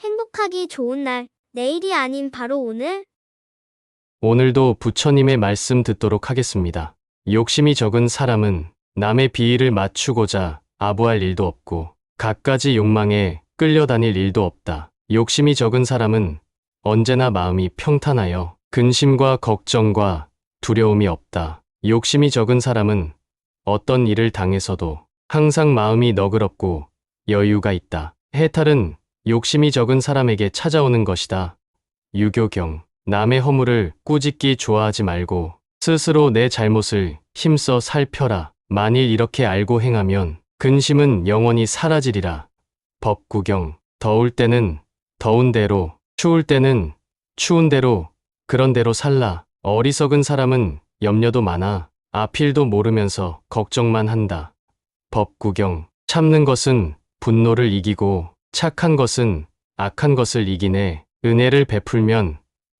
행복하기 좋은 날, 내일이 아닌 바로 오늘. 오늘도 부처님의 말씀 듣도록 하겠습니다. 욕심이 적은 사람은 남의 비위를 맞추고자 아부할 일도 없고 갖가지 욕망에 끌려다닐 일도 없다. 욕심이 적은 사람은 언제나 마음이 평탄하여 근심과 걱정과 두려움이 없다. 욕심이 적은 사람은 어떤 일을 당해서도 항상 마음이 너그럽고 여유가 있다. 해탈은 욕심이 적은 사람에게 찾아오는 것이다. 유교경. 남의 허물을 꾸짖기 좋아하지 말고 스스로 내 잘못을 힘써 살펴라. 만일 이렇게 알고 행하면 근심은 영원히 사라지리라. 법구경. 더울 때는 더운 대로, 추울 때는 추운 대로, 그런 대로 살라. 어리석은 사람은 염려도 많아 앞일도 모르면서 걱정만 한다. 법구경. 참는 것은 분노를 이기고 착한 것은 악한 것을 이기네. 은혜를 베풀면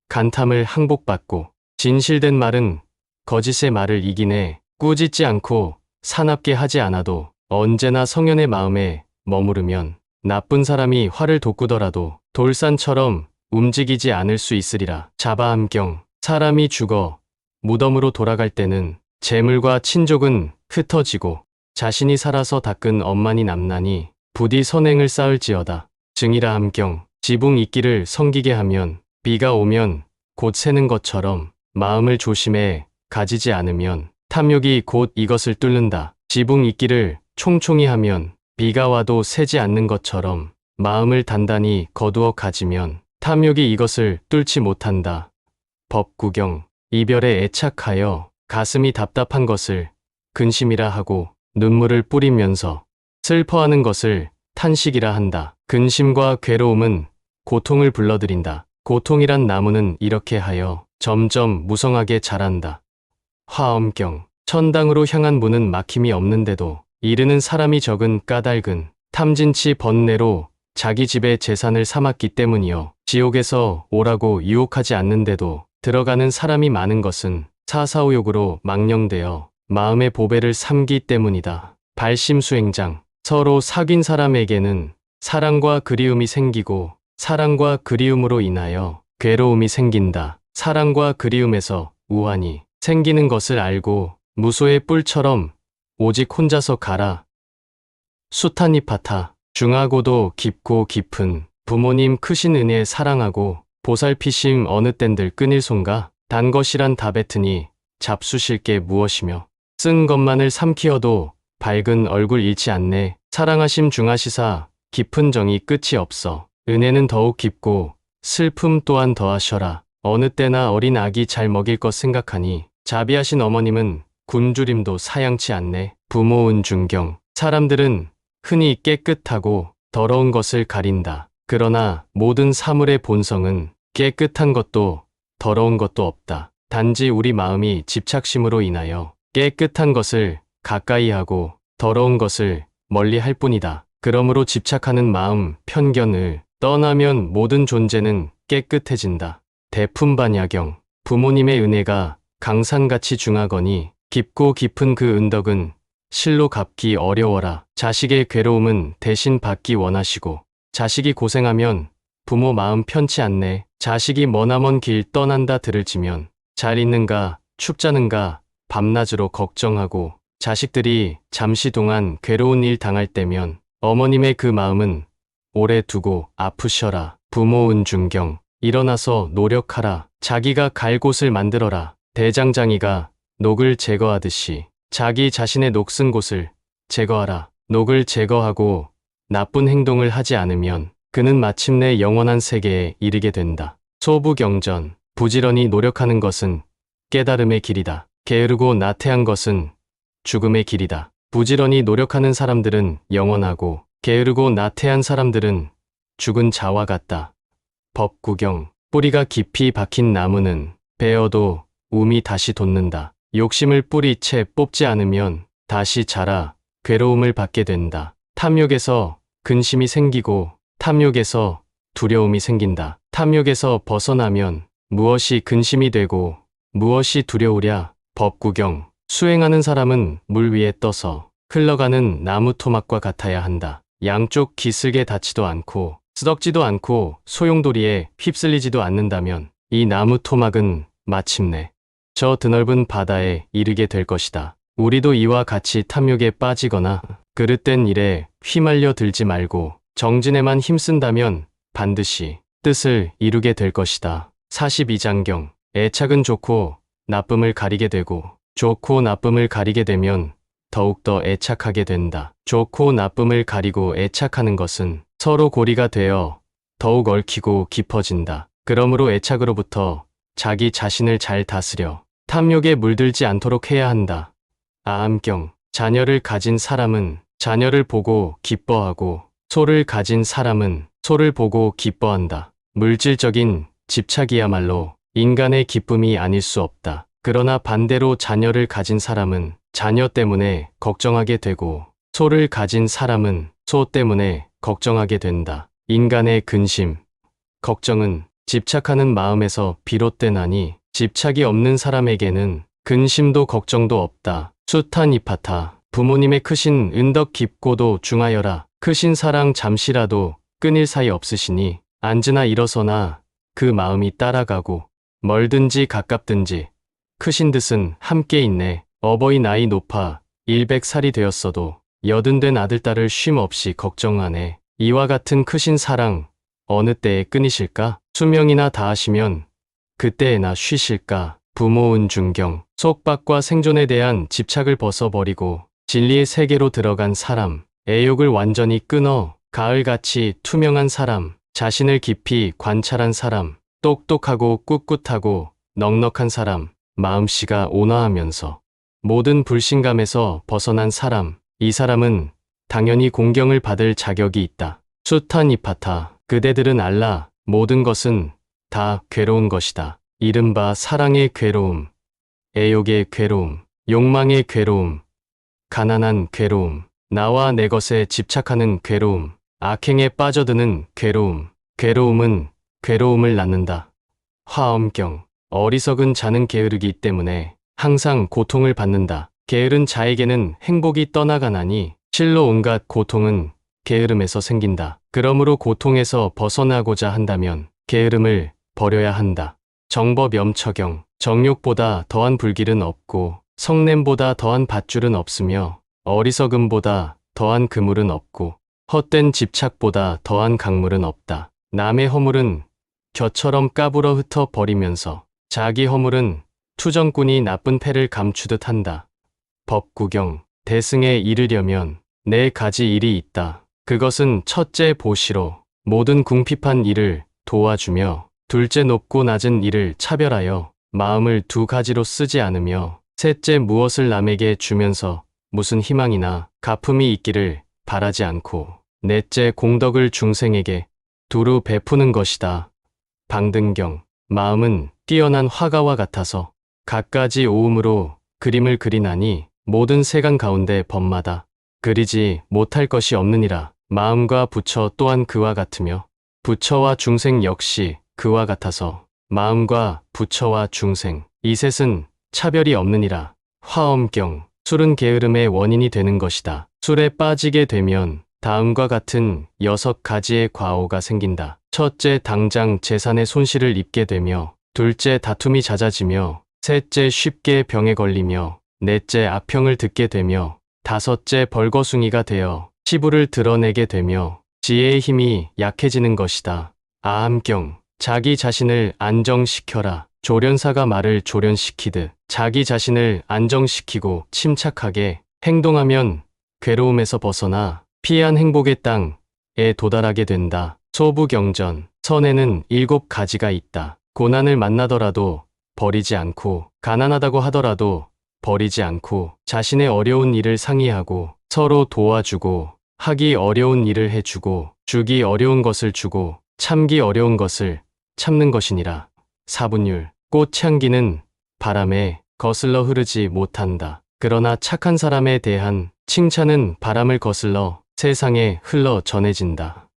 간탐을 항복받고 진실된 말은 거짓의 말을 이기네. 꾸짖지 않고 사납게 하지 않아도 언제나 성현의 마음에 머무르면 나쁜 사람이 활을 돋구더라도 돌산처럼 움직이지 않을 수 있으리라. 자바암경. 사람이 죽어 무덤으로 돌아갈 때는 재물과 친족은 흩어지고 자신이 살아서 닦은 엄만이 남나니 부디 선행을 쌓을지어다. 증이라함경. 지붕 이끼를 성기게 하면 비가 오면 곧 새는 것처럼 마음을 조심해 가지지 않으면 탐욕이 곧 이것을 뚫는다. 지붕 이끼를 총총히 하면 비가 와도 새지 않는 것처럼 마음을 단단히 거두어 가지면 탐욕이 이것을 뚫지 못한다. 법구경. 이별에 애착하여 가슴이 답답한 것을 근심이라 하고 눈물을 뿌리면서 슬퍼하는 것을 탄식이라 한다. 근심과 괴로움은 고통을 불러들인다. 고통이란 나무는 이렇게 하여 점점 무성하게 자란다. 화엄경. 천당으로 향한 문은 막힘이 없는데도 이르는 사람이 적은 까닭은 탐진치 번뇌로 자기 집의 재산을 삼았기 때문이요. 지옥에서 오라고 유혹하지 않는데도 들어가는 사람이 많은 것은 사사오욕으로 망령되어 마음의 보배를 삼기 때문이다. 발심수행장. 서로 사귄 사람에게는 사랑과 그리움이 생기고 사랑과 그리움으로 인하여 괴로움이 생긴다. 사랑과 그리움에서 우환이 생기는 것을 알고 무소의 뿔처럼 오직 혼자서 가라. 수타니파타. 중하고도 깊고 깊은 부모님 크신 은혜 사랑하고 보살피심 어느 땐들 끊일 손가. 단 것이란 다 뱉으니 잡수실 게 무엇이며 쓴 것만을 삼키어도 밝은 얼굴 잃지 않네. 사랑하심 중하시사 깊은 정이 끝이 없어. 은혜는 더욱 깊고 슬픔 또한 더하셔라. 어느 때나 어린 아기 잘 먹일 것 생각하니 자비하신 어머님은 굶주림도 사양치 않네. 부모은 중경. 사람들은 흔히 깨끗하고 더러운 것을 가린다. 그러나 모든 사물의 본성은 깨끗한 것도 더러운 것도 없다. 단지 우리 마음이 집착심으로 인하여 깨끗한 것을 가까이 하고 더러운 것을 멀리 할 뿐이다. 그러므로 집착하는 마음, 편견을 떠나면 모든 존재는 깨끗해진다. 대품반야경. 부모님의 은혜가 강산같이 중하거니 깊고 깊은 그 은덕은 실로 갚기 어려워라. 자식의 괴로움은 대신 받기 원하시고 자식이 고생하면 부모 마음 편치 않네. 자식이 머나먼 길 떠난다 들을지면 잘 있는가 춥자는가 밤낮으로 걱정하고 자식들이 잠시 동안 괴로운 일 당할 때면 어머님의 그 마음은 오래 두고 아프셔라. 부모은 중경. 일어나서 노력하라. 자기가 갈 곳을 만들어라. 대장장이가 녹을 제거하듯이 자기 자신의 녹슨 곳을 제거하라. 녹을 제거하고 나쁜 행동을 하지 않으면 그는 마침내 영원한 세계에 이르게 된다. 소부경전. 부지런히 노력하는 것은 깨달음의 길이다. 게으르고 나태한 것은 죽음의 길이다. 부지런히 노력하는 사람들은 영원하고 게으르고 나태한 사람들은 죽은 자와 같다. 법구경. 뿌리가 깊이 박힌 나무는 베어도 움이 다시 돋는다. 욕심을 뿌리채 뽑지 않으면 다시 자라 괴로움을 받게 된다. 탐욕에서 근심이 생기고 탐욕에서 두려움이 생긴다. 탐욕에서 벗어나면 무엇이 근심이 되고 무엇이 두려우랴. 법구경. 수행하는 사람은 물 위에 떠서 흘러가는 나무 토막과 같아야 한다. 양쪽 기슭에 닿지도 않고 쓰덕지도 않고 소용돌이에 휩쓸리지도 않는다면 이 나무 토막은 마침내 저 드넓은 바다에 이르게 될 것이다. 우리도 이와 같이 탐욕에 빠지거나 그릇된 일에 휘말려 들지 말고 정진에만 힘쓴다면 반드시 뜻을 이루게 될 것이다. 42장경 애착은 좋고 나쁨을 가리게 되고 좋고 나쁨을 가리게 되면 더욱더 애착하게 된다. 좋고 나쁨을 가리고 애착하는 것은 서로 고리가 되어 더욱 얽히고 깊어진다. 그러므로 애착으로부터 자기 자신을 잘 다스려 탐욕에 물들지 않도록 해야 한다. 아함경 자녀를 가진 사람은 자녀를 보고 기뻐하고 소를 가진 사람은 소를 보고 기뻐한다. 물질적인 집착이야말로 인간의 기쁨이 아닐 수 없다. 그러나 반대로 자녀를 가진 사람은 자녀 때문에 걱정하게 되고 소를 가진 사람은 소 때문에 걱정하게 된다. 인간의 근심, 걱정은 집착하는 마음에서 비롯되나니 집착이 없는 사람에게는 근심도 걱정도 없다. 수타니파타 부모님의 크신 은덕 깊고도 중하여라. 크신 사랑 잠시라도 끊일 사이 없으시니 앉으나 일어서나 그 마음이 따라가고 멀든지 가깝든지 크신 듯은 함께 있네. 어버이 나이 높아 100살이 되었어도 여든된 아들딸을 쉼 없이 걱정하네. 이와 같은 크신 사랑 어느 때에 끊이실까? 수명이나 다하시면 그때에나 쉬실까? 부모 은중경 속박과 생존에 대한 집착을 벗어버리고 진리의 세계로 들어간 사람, 애욕을 완전히 끊어 가을같이 투명한 사람, 자신을 깊이 관찰한 사람, 똑똑하고 꿋꿋하고 넉넉한 사람, 마음씨가 온화하면서 모든 불신감에서 벗어난 사람, 이 사람은 당연히 공경을 받을 자격이 있다. 수타니파타 그대들은 알라 모든 것은 다 괴로운 것이다. 이른바 사랑의 괴로움, 애욕의 괴로움, 욕망의 괴로움, 가난한 괴로움, 나와 내 것에 집착하는 괴로움, 악행에 빠져드는 괴로움, 괴로움은 괴로움을 낳는다. 화엄경 어리석은 자는 게으르기 때문에 항상 고통을 받는다. 게으른 자에게는 행복이 떠나가나니 실로 온갖 고통은 게으름에서 생긴다. 그러므로 고통에서 벗어나고자 한다면 게으름을 버려야 한다. 정법염처경 정욕보다 더한 불길은 없고 성냄보다 더한 밧줄은 없으며 어리석음보다 더한 그물은 없고 헛된 집착보다 더한 강물은 없다. 남의 허물은 겨처럼 까불어 흩어 버리면서 자기 허물은 투정꾼이 나쁜 패를 감추듯 한다. 법구경 대승에 이르려면 네 가지 일이 있다. 그것은 첫째 보시로 모든 궁핍한 일을 도와주며 둘째 높고 낮은 일을 차별하여 마음을 두 가지로 쓰지 않으며 셋째 무엇을 남에게 주면서 무슨 희망이나 가품이 있기를 바라지 않고 넷째 공덕을 중생에게 두루 베푸는 것이다. 방등경 마음은 뛰어난 화가와 같아서 갖가지 오음으로 그림을 그리나니 모든 세간 가운데 법마다 그리지 못할 것이 없느니라. 마음과 부처 또한 그와 같으며 부처와 중생 역시 그와 같아서 마음과 부처와 중생 이 셋은 차별이 없느니라. 화엄경 술은 게으름의 원인이 되는 것이다. 술에 빠지게 되면 다음과 같은 6가지의 과오가 생긴다. 첫째 당장 재산의 손실을 입게 되며 둘째 다툼이 잦아지며 셋째 쉽게 병에 걸리며 넷째 악평을 듣게 되며 다섯째 벌거숭이가 되어 치부를 드러내게 되며 지혜의 힘이 약해지는 것이다. 아함경 자기 자신을 안정시켜라. 조련사가 말을 조련시키듯 자기 자신을 안정시키고 침착하게 행동하면 괴로움에서 벗어나 피한 행복의 땅에 도달하게 된다. 소부경전 선에는 7가지가 있다. 고난을 만나더라도 버리지 않고 가난하다고 하더라도 버리지 않고 자신의 어려운 일을 상의하고 서로 도와주고 하기 어려운 일을 해주고 주기 어려운 것을 주고 참기 어려운 것을 참는 것이니라. 사분율 꽃향기는 바람에 거슬러 흐르지 못한다. 그러나 착한 사람에 대한 칭찬은 바람을 거슬러 세상에 흘러 전해진다.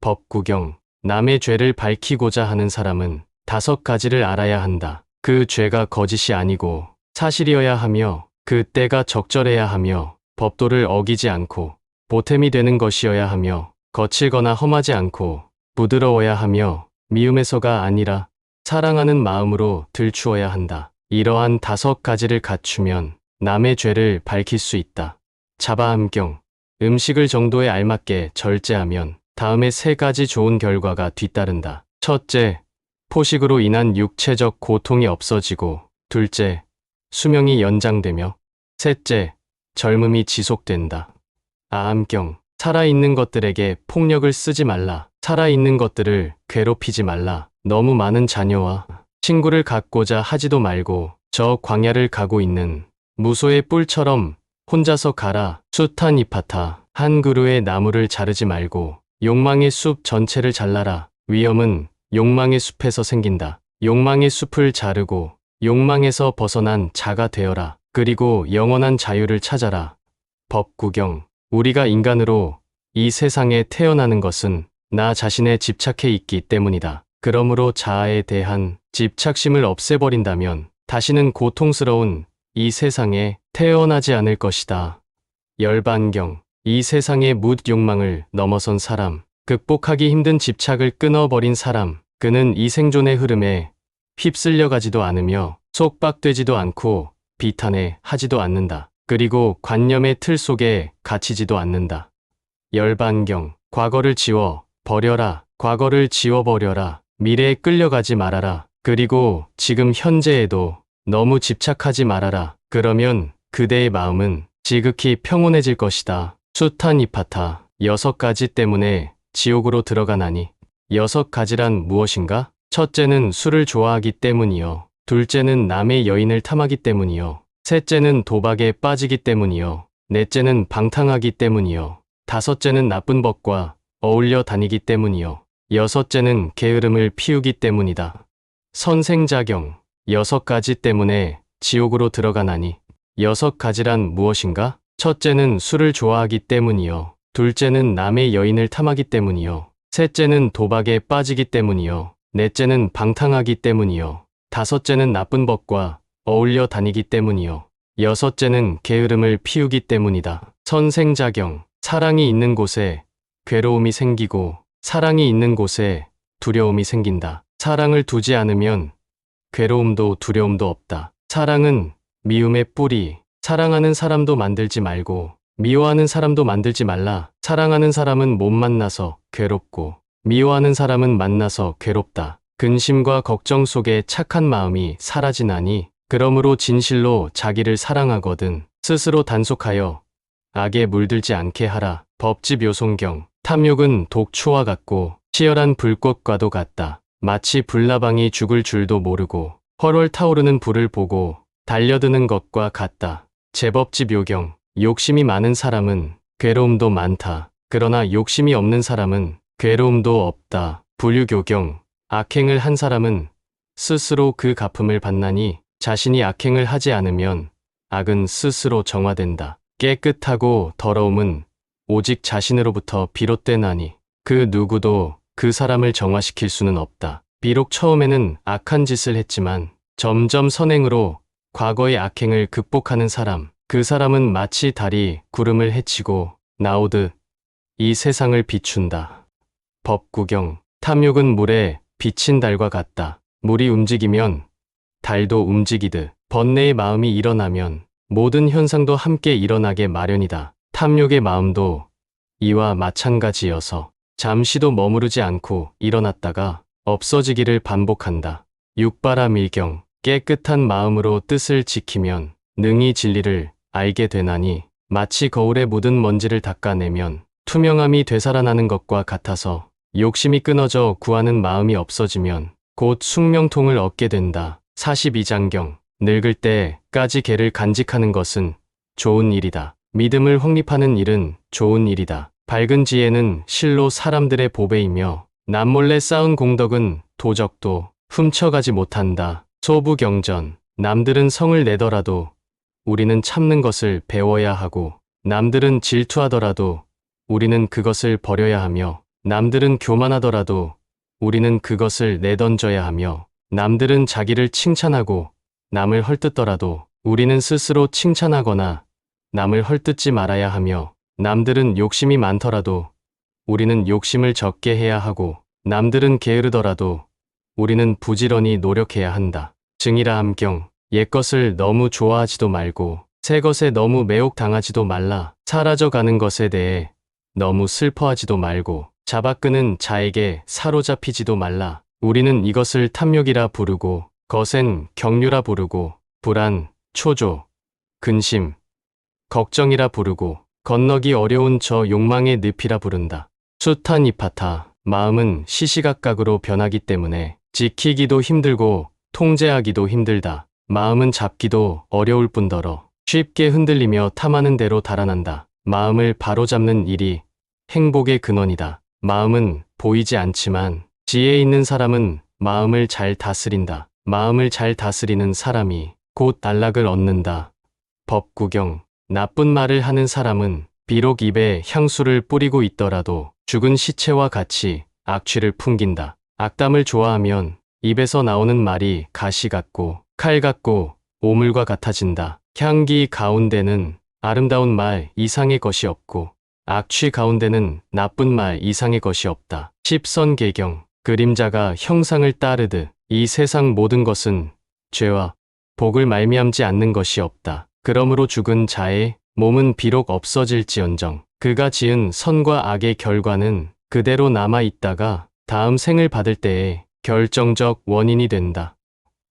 법구경 남의 죄를 밝히고자 하는 사람은 5가지를 알아야 한다. 그 죄가 거짓이 아니고 사실이어야 하며 그 때가 적절해야 하며 법도를 어기지 않고 보탬이 되는 것이어야 하며 거칠거나 험하지 않고 부드러워야 하며 미움에서가 아니라 사랑하는 마음으로 들추어야 한다. 이러한 5가지를 갖추면 남의 죄를 밝힐 수 있다. 자바암경. 음식을 정도에 알맞게 절제하면 다음에 3가지 좋은 결과가 뒤따른다. 첫째, 포식으로 인한 육체적 고통이 없어지고, 둘째, 수명이 연장되며, 셋째, 젊음이 지속된다. 아암경. 살아있는 것들에게 폭력을 쓰지 말라. 살아있는 것들을 괴롭히지 말라. 너무 많은 자녀와 친구를 갖고자 하지도 말고 저 광야를 가고 있는 무소의 뿔처럼 혼자서 가라. 수타니파타. 한 그루의 나무를 자르지 말고 욕망의 숲 전체를 잘라라. 위험은 욕망의 숲에서 생긴다. 욕망의 숲을 자르고 욕망에서 벗어난 자가 되어라. 그리고 영원한 자유를 찾아라. 법구경. 우리가 인간으로 이 세상에 태어나는 것은 나 자신에 집착해 있기 때문이다. 그러므로 자아에 대한 집착심을 없애버린다면 다시는 고통스러운 이 세상에 태어나지 않을 것이다. 열반경. 이 세상의 뭇 욕망을 넘어선 사람, 극복하기 힘든 집착을 끊어버린 사람, 그는 이 생존의 흐름에 휩쓸려 가지도 않으며 속박되지도 않고 비탄해 하지도 않는다. 그리고 관념의 틀 속에 갇히지도 않는다. 열반경. 과거를 지워 버려라. 과거를 지워버려라. 미래에 끌려가지 말아라. 그리고 지금 현재에도 너무 집착하지 말아라. 그러면 그대의 마음은 지극히 평온해질 것이다. 수타니파타. 6가지 때문에 지옥으로 들어가나니. 6가지란 무엇인가? 첫째는 술을 좋아하기 때문이요. 둘째는 남의 여인을 탐하기 때문이요. 셋째는 도박에 빠지기 때문이요. 넷째는 방탕하기 때문이요. 다섯째는 나쁜 법과 어울려 다니기 때문이요. 여섯째는 게으름을 피우기 때문이다. 선생자경. 6가지 때문에 지옥으로 들어가나니. 6가지란 무엇인가? 첫째는 술을 좋아하기 때문이요. 둘째는 남의 여인을 탐하기 때문이요. 셋째는 도박에 빠지기 때문이요. 넷째는 방탕하기 때문이요. 다섯째는 나쁜 법과 어울려 다니기 때문이요. 여섯째는 게으름을 피우기 때문이다. 선생자경. 사랑이 있는 곳에 괴로움이 생기고 사랑이 있는 곳에 두려움이 생긴다. 사랑을 두지 않으면 괴로움도 두려움도 없다. 사랑은 미움의 뿌리. 사랑하는 사람도 만들지 말고 미워하는 사람도 만들지 말라. 사랑하는 사람은 못 만나서 괴롭고 미워하는 사람은 만나서 괴롭다. 근심과 걱정 속에 착한 마음이 사라지나니 그러므로 진실로 자기를 사랑하거든 스스로 단속하여 악에 물들지 않게 하라. 법지묘송경. 탐욕은 독초와 같고 치열한 불꽃과도 같다. 마치 불나방이 죽을 줄도 모르고 헐헐 타오르는 불을 보고 달려드는 것과 같다. 제법지묘경. 욕심이 많은 사람은 괴로움도 많다. 그러나 욕심이 없는 사람은 괴로움도 없다. 불유교경. 악행을 한 사람은 스스로 그 갚음을 받나니 자신이 악행을 하지 않으면 악은 스스로 정화된다. 깨끗하고 더러움은 오직 자신으로부터 비롯되나니 그 누구도 그 사람을 정화시킬 수는 없다. 비록 처음에는 악한 짓을 했지만 점점 선행으로 과거의 악행을 극복하는 사람, 그 사람은 마치 달이 구름을 헤치고 나오듯 이 세상을 비춘다. 법구경. 탐욕은 물에 비친 달과 같다. 물이 움직이면 달도 움직이듯 번뇌의 마음이 일어나면 모든 현상도 함께 일어나게 마련이다. 탐욕의 마음도 이와 마찬가지여서 잠시도 머무르지 않고 일어났다가 없어지기를 반복한다. 육바라밀경. 깨끗한 마음으로 뜻을 지키면 능히 진리를 알게 되나니 마치 거울에 묻은 먼지를 닦아내면 투명함이 되살아나는 것과 같아서 욕심이 끊어져 구하는 마음이 없어지면 곧 숙명통을 얻게 된다. 42장경. 늙을 때까지 개를 간직하는 것은 좋은 일이다. 믿음을 확립하는 일은 좋은 일이다. 밝은 지혜는 실로 사람들의 보배이며 남몰래 쌓은 공덕은 도적도 훔쳐가지 못한다. 소부경전. 남들은 성을 내더라도 우리는 참는 것을 배워야 하고 남들은 질투하더라도 우리는 그것을 버려야 하며 남들은 교만하더라도 우리는 그것을 내던져야 하며 남들은 자기를 칭찬하고 남을 헐뜯더라도 우리는 스스로 칭찬하거나 남을 헐뜯지 말아야 하며 남들은 욕심이 많더라도 우리는 욕심을 적게 해야 하고 남들은 게으르더라도 우리는 부지런히 노력해야 한다. 증이라 함경. 옛것을 너무 좋아하지도 말고 새 것에 너무 매혹당하지도 말라. 사라져 가는 것에 대해 너무 슬퍼하지도 말고 잡아끄는 자에게 사로잡히지도 말라. 우리는 이것을 탐욕이라 부르고 거센 경류라 부르고 불안, 초조, 근심, 걱정이라 부르고 건너기 어려운 저 욕망의 늪이라 부른다. 수타니파타. 마음은 시시각각으로 변하기 때문에 지키기도 힘들고 통제하기도 힘들다. 마음은 잡기도 어려울 뿐더러 쉽게 흔들리며 탐하는 대로 달아난다. 마음을 바로잡는 일이 행복의 근원이다. 마음은 보이지 않지만 지혜 있는 사람은 마음을 잘 다스린다. 마음을 잘 다스리는 사람이 곧 안락을 얻는다. 법구경. 나쁜 말을 하는 사람은 비록 입에 향수를 뿌리고 있더라도 죽은 시체와 같이 악취를 풍긴다. 악담을 좋아하면 입에서 나오는 말이 가시 같고 칼 같고 오물과 같아진다. 향기 가운데는 아름다운 말 이상의 것이 없고 악취 가운데는 나쁜 말 이상의 것이 없다. 십선계경. 그림자가 형상을 따르듯 이 세상 모든 것은 죄와 복을 말미암지 않는 것이 없다. 그러므로 죽은 자의 몸은 비록 없어질지언정 그가 지은 선과 악의 결과는 그대로 남아있다가 다음 생을 받을 때에 결정적 원인이 된다.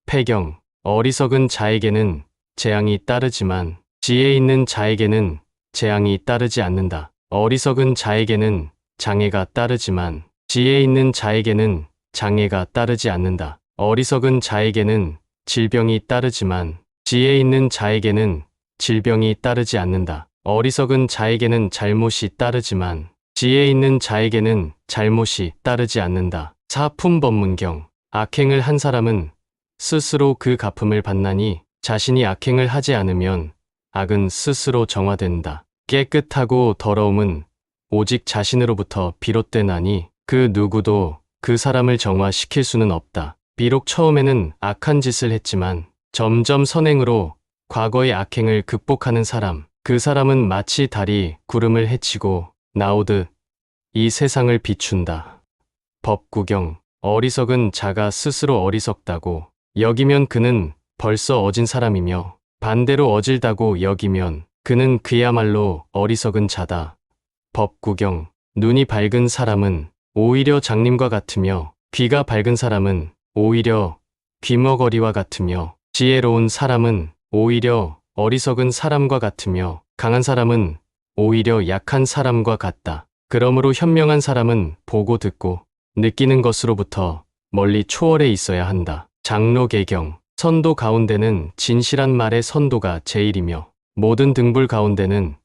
폐경. 어리석은 자에게는 재앙이 따르지만 지혜 있는 자에게는 재앙이 따르지 않는다. 어리석은 자에게는 장애가 따르지만 지혜 있는 자에게는 장애가 따르지 않는다. 어리석은 자에게는 질병이 따르지만 지혜 있는 자에게는 질병이 따르지 않는다. 어리석은 자에게는 잘못이 따르지만 지혜 있는 자에게는 잘못이 따르지 않는다. 사품법문경. 악행을 한 사람은 스스로 그 갚음을 받나니 자신이 악행을 하지 않으면 악은 스스로 정화된다. 깨끗하고 더러움은 오직 자신으로부터 비롯되나니 그 누구도 그 사람을 정화시킬 수는 없다. 비록 처음에는 악한 짓을 했지만 점점 선행으로 과거의 악행을 극복하는 사람, 그 사람은 마치 달이 구름을 헤치고 나오듯 이 세상을 비춘다. 법구경. 어리석은 자가 스스로 어리석다고 여기면 그는 벌써 어진 사람이며 반대로 어질다고 여기면 그는 그야말로 어리석은 자다. 법구경. 눈이 밝은 사람은 오히려 장님과 같으며 귀가 밝은 사람은 오히려 귀머거리와 같으며 지혜로운 사람은 오히려 어리석은 사람과 같으며 강한 사람은 오히려 약한 사람과 같다. 그러므로 현명한 사람은 보고 듣고 느끼는 것으로부터 멀리 초월해 있어야 한다. 장로계경. 선도 가운데는 진실한 말의 선도가 제일이며 모든 등불 가운데는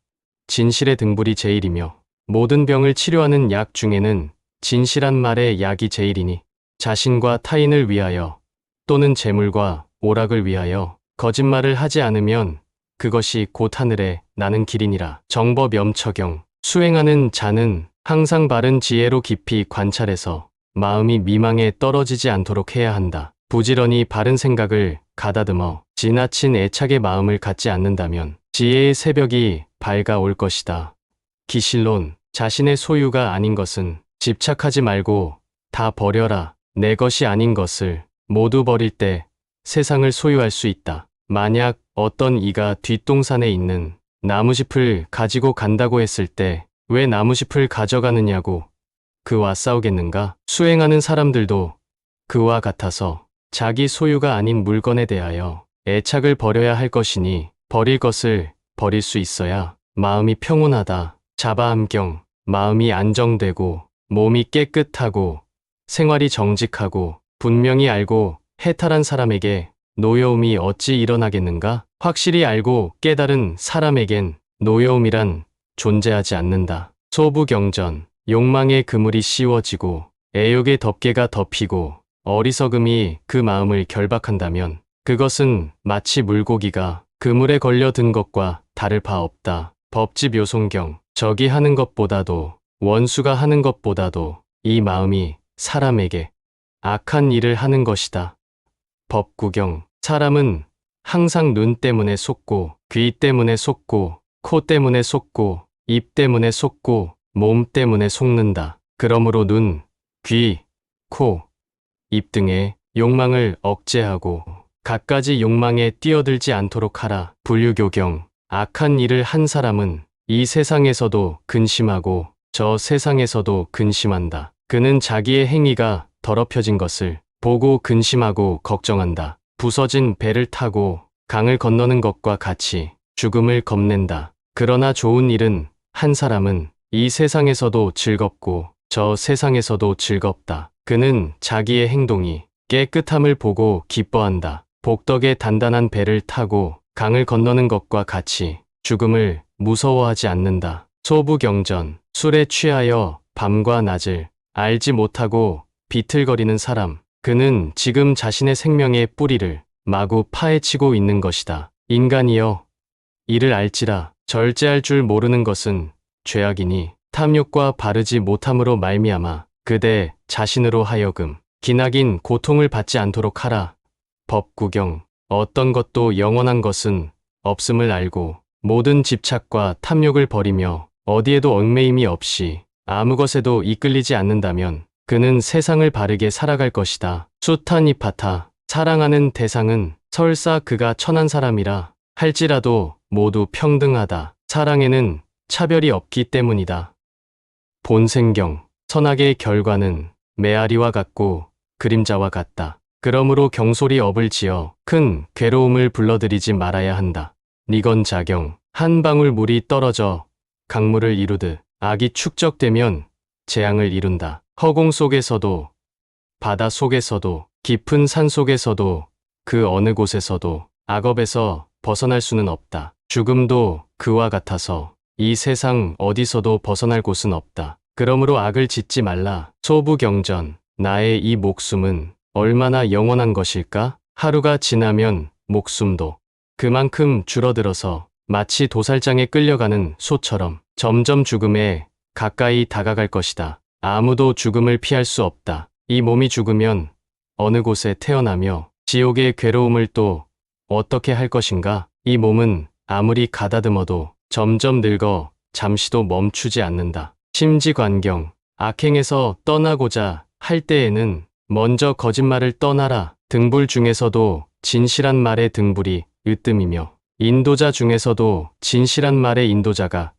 진실의 등불이 제일이며 모든 병을 치료하는 약 중에는 진실한 말의 약이 제일이니 자신과 타인을 위하여 또는 재물과 오락을 위하여 거짓말을 하지 않으면 그것이 곧 하늘에 나는 길이니라. 정법염처경. 수행하는 자는 항상 바른 지혜로 깊이 관찰해서 마음이 미망에 떨어지지 않도록 해야 한다. 부지런히 바른 생각을 가다듬어 지나친 애착의 마음을 갖지 않는다면 지혜의 새벽이 밝아올 것이다. 기실론. 자신의 소유가 아닌 것은 집착하지 말고 다 버려라. 내 것이 아닌 것을 모두 버릴 때 세상을 소유할 수 있다. 만약 어떤 이가 뒷동산에 있는 나무짚을 가지고 간다고 했을 때 왜 나무짚을 가져가느냐고 그와 싸우겠는가? 수행하는 사람들도 그와 같아서 자기 소유가 아닌 물건에 대하여 애착을 버려야 할 것이니 버릴 것을 버릴 수 있어야 마음이 평온하다. 자바암경. 마음이 안정되고 몸이 깨끗하고 생활이 정직하고 분명히 알고 해탈한 사람에게 노여움이 어찌 일어나겠는가? 확실히 알고 깨달은 사람에겐 노여움이란 존재하지 않는다. 소부경전. 욕망의 그물이 씌워지고 애욕의 덮개가 덮이고 어리석음이 그 마음을 결박한다면 그것은 마치 물고기가 그물에 걸려든 것과 다를 바 없다. 법지묘송경. 적이 하는 것보다도 원수가 하는 것보다도 이 마음이 사람에게 악한 일을 하는 것이다. 법구경. 사람은 항상 눈 때문에 속고 귀 때문에 속고 코 때문에 속고 입 때문에 속고 몸 때문에 속는다. 그러므로 눈, 귀, 코, 입 등의 욕망을 억제하고 갖가지 욕망에 뛰어들지 않도록 하라. 불유교경. 악한 일을 한 사람은 이 세상에서도 근심하고 저 세상에서도 근심한다. 그는 자기의 행위가 더럽혀진 것을 보고 근심하고 걱정한다. 부서진 배를 타고 강을 건너는 것과 같이 죽음을 겁낸다. 그러나 좋은 일은 한 사람은 이 세상에서도 즐겁고 저 세상에서도 즐겁다. 그는 자기의 행동이 깨끗함을 보고 기뻐한다. 복덕의 단단한 배를 타고 강을 건너는 것과 같이 죽음을 무서워하지 않는다. 소부경전. 술에 취하여 밤과 낮을 알지 못하고 비틀거리는 사람. 그는 지금 자신의 생명의 뿌리를 마구 파헤치고 있는 것이다. 인간이여, 이를 알지라. 절제할 줄 모르는 것은 죄악이니 탐욕과 바르지 못함으로 말미암아 그대 자신으로 하여금 기나긴 고통을 받지 않도록 하라. 법구경. 어떤 것도 영원한 것은 없음을 알고 모든 집착과 탐욕을 버리며 어디에도 얽매임이 없이 아무 것에도 이끌리지 않는다면 그는 세상을 바르게 살아갈 것이다. 수타니파타. 사랑하는 대상은 설사 그가 천한 사람이라 할지라도 모두 평등하다. 사랑에는 차별이 없기 때문이다. 본생경. 선악의 결과는 메아리와 같고 그림자와 같다. 그러므로 경솔히 업을 지어 큰 괴로움을 불러들이지 말아야 한다. 니건자경. 한 방울 물이 떨어져 강물을 이루듯 악이 축적되면 재앙을 이룬다. 허공 속에서도 바다 속에서도 깊은 산 속에서도 그 어느 곳에서도 악업에서 벗어날 수는 없다. 죽음도 그와 같아서 이 세상 어디서도 벗어날 곳은 없다. 그러므로 악을 짓지 말라. 소부경전. 나의 이 목숨은 얼마나 영원한 것일까? 하루가 지나면 목숨도 그만큼 줄어들어서 마치 도살장에 끌려가는 소처럼 점점 죽음에 가까이 다가갈 것이다. 아무도 죽음을 피할 수 없다. 이 몸이 죽으면 어느 곳에 태어나며 지옥의 괴로움을 또 어떻게 할 것인가? 이 몸은 아무리 가다듬어도 점점 늙어 잠시도 멈추지 않는다. 심지관경. 악행에서 떠나고자 할 때에는 먼저 거짓말을 떠나라. 등불 중에서도 진실한 말의 등불이 으뜸이며 인도자 중에서도 진실한 말의 인도자가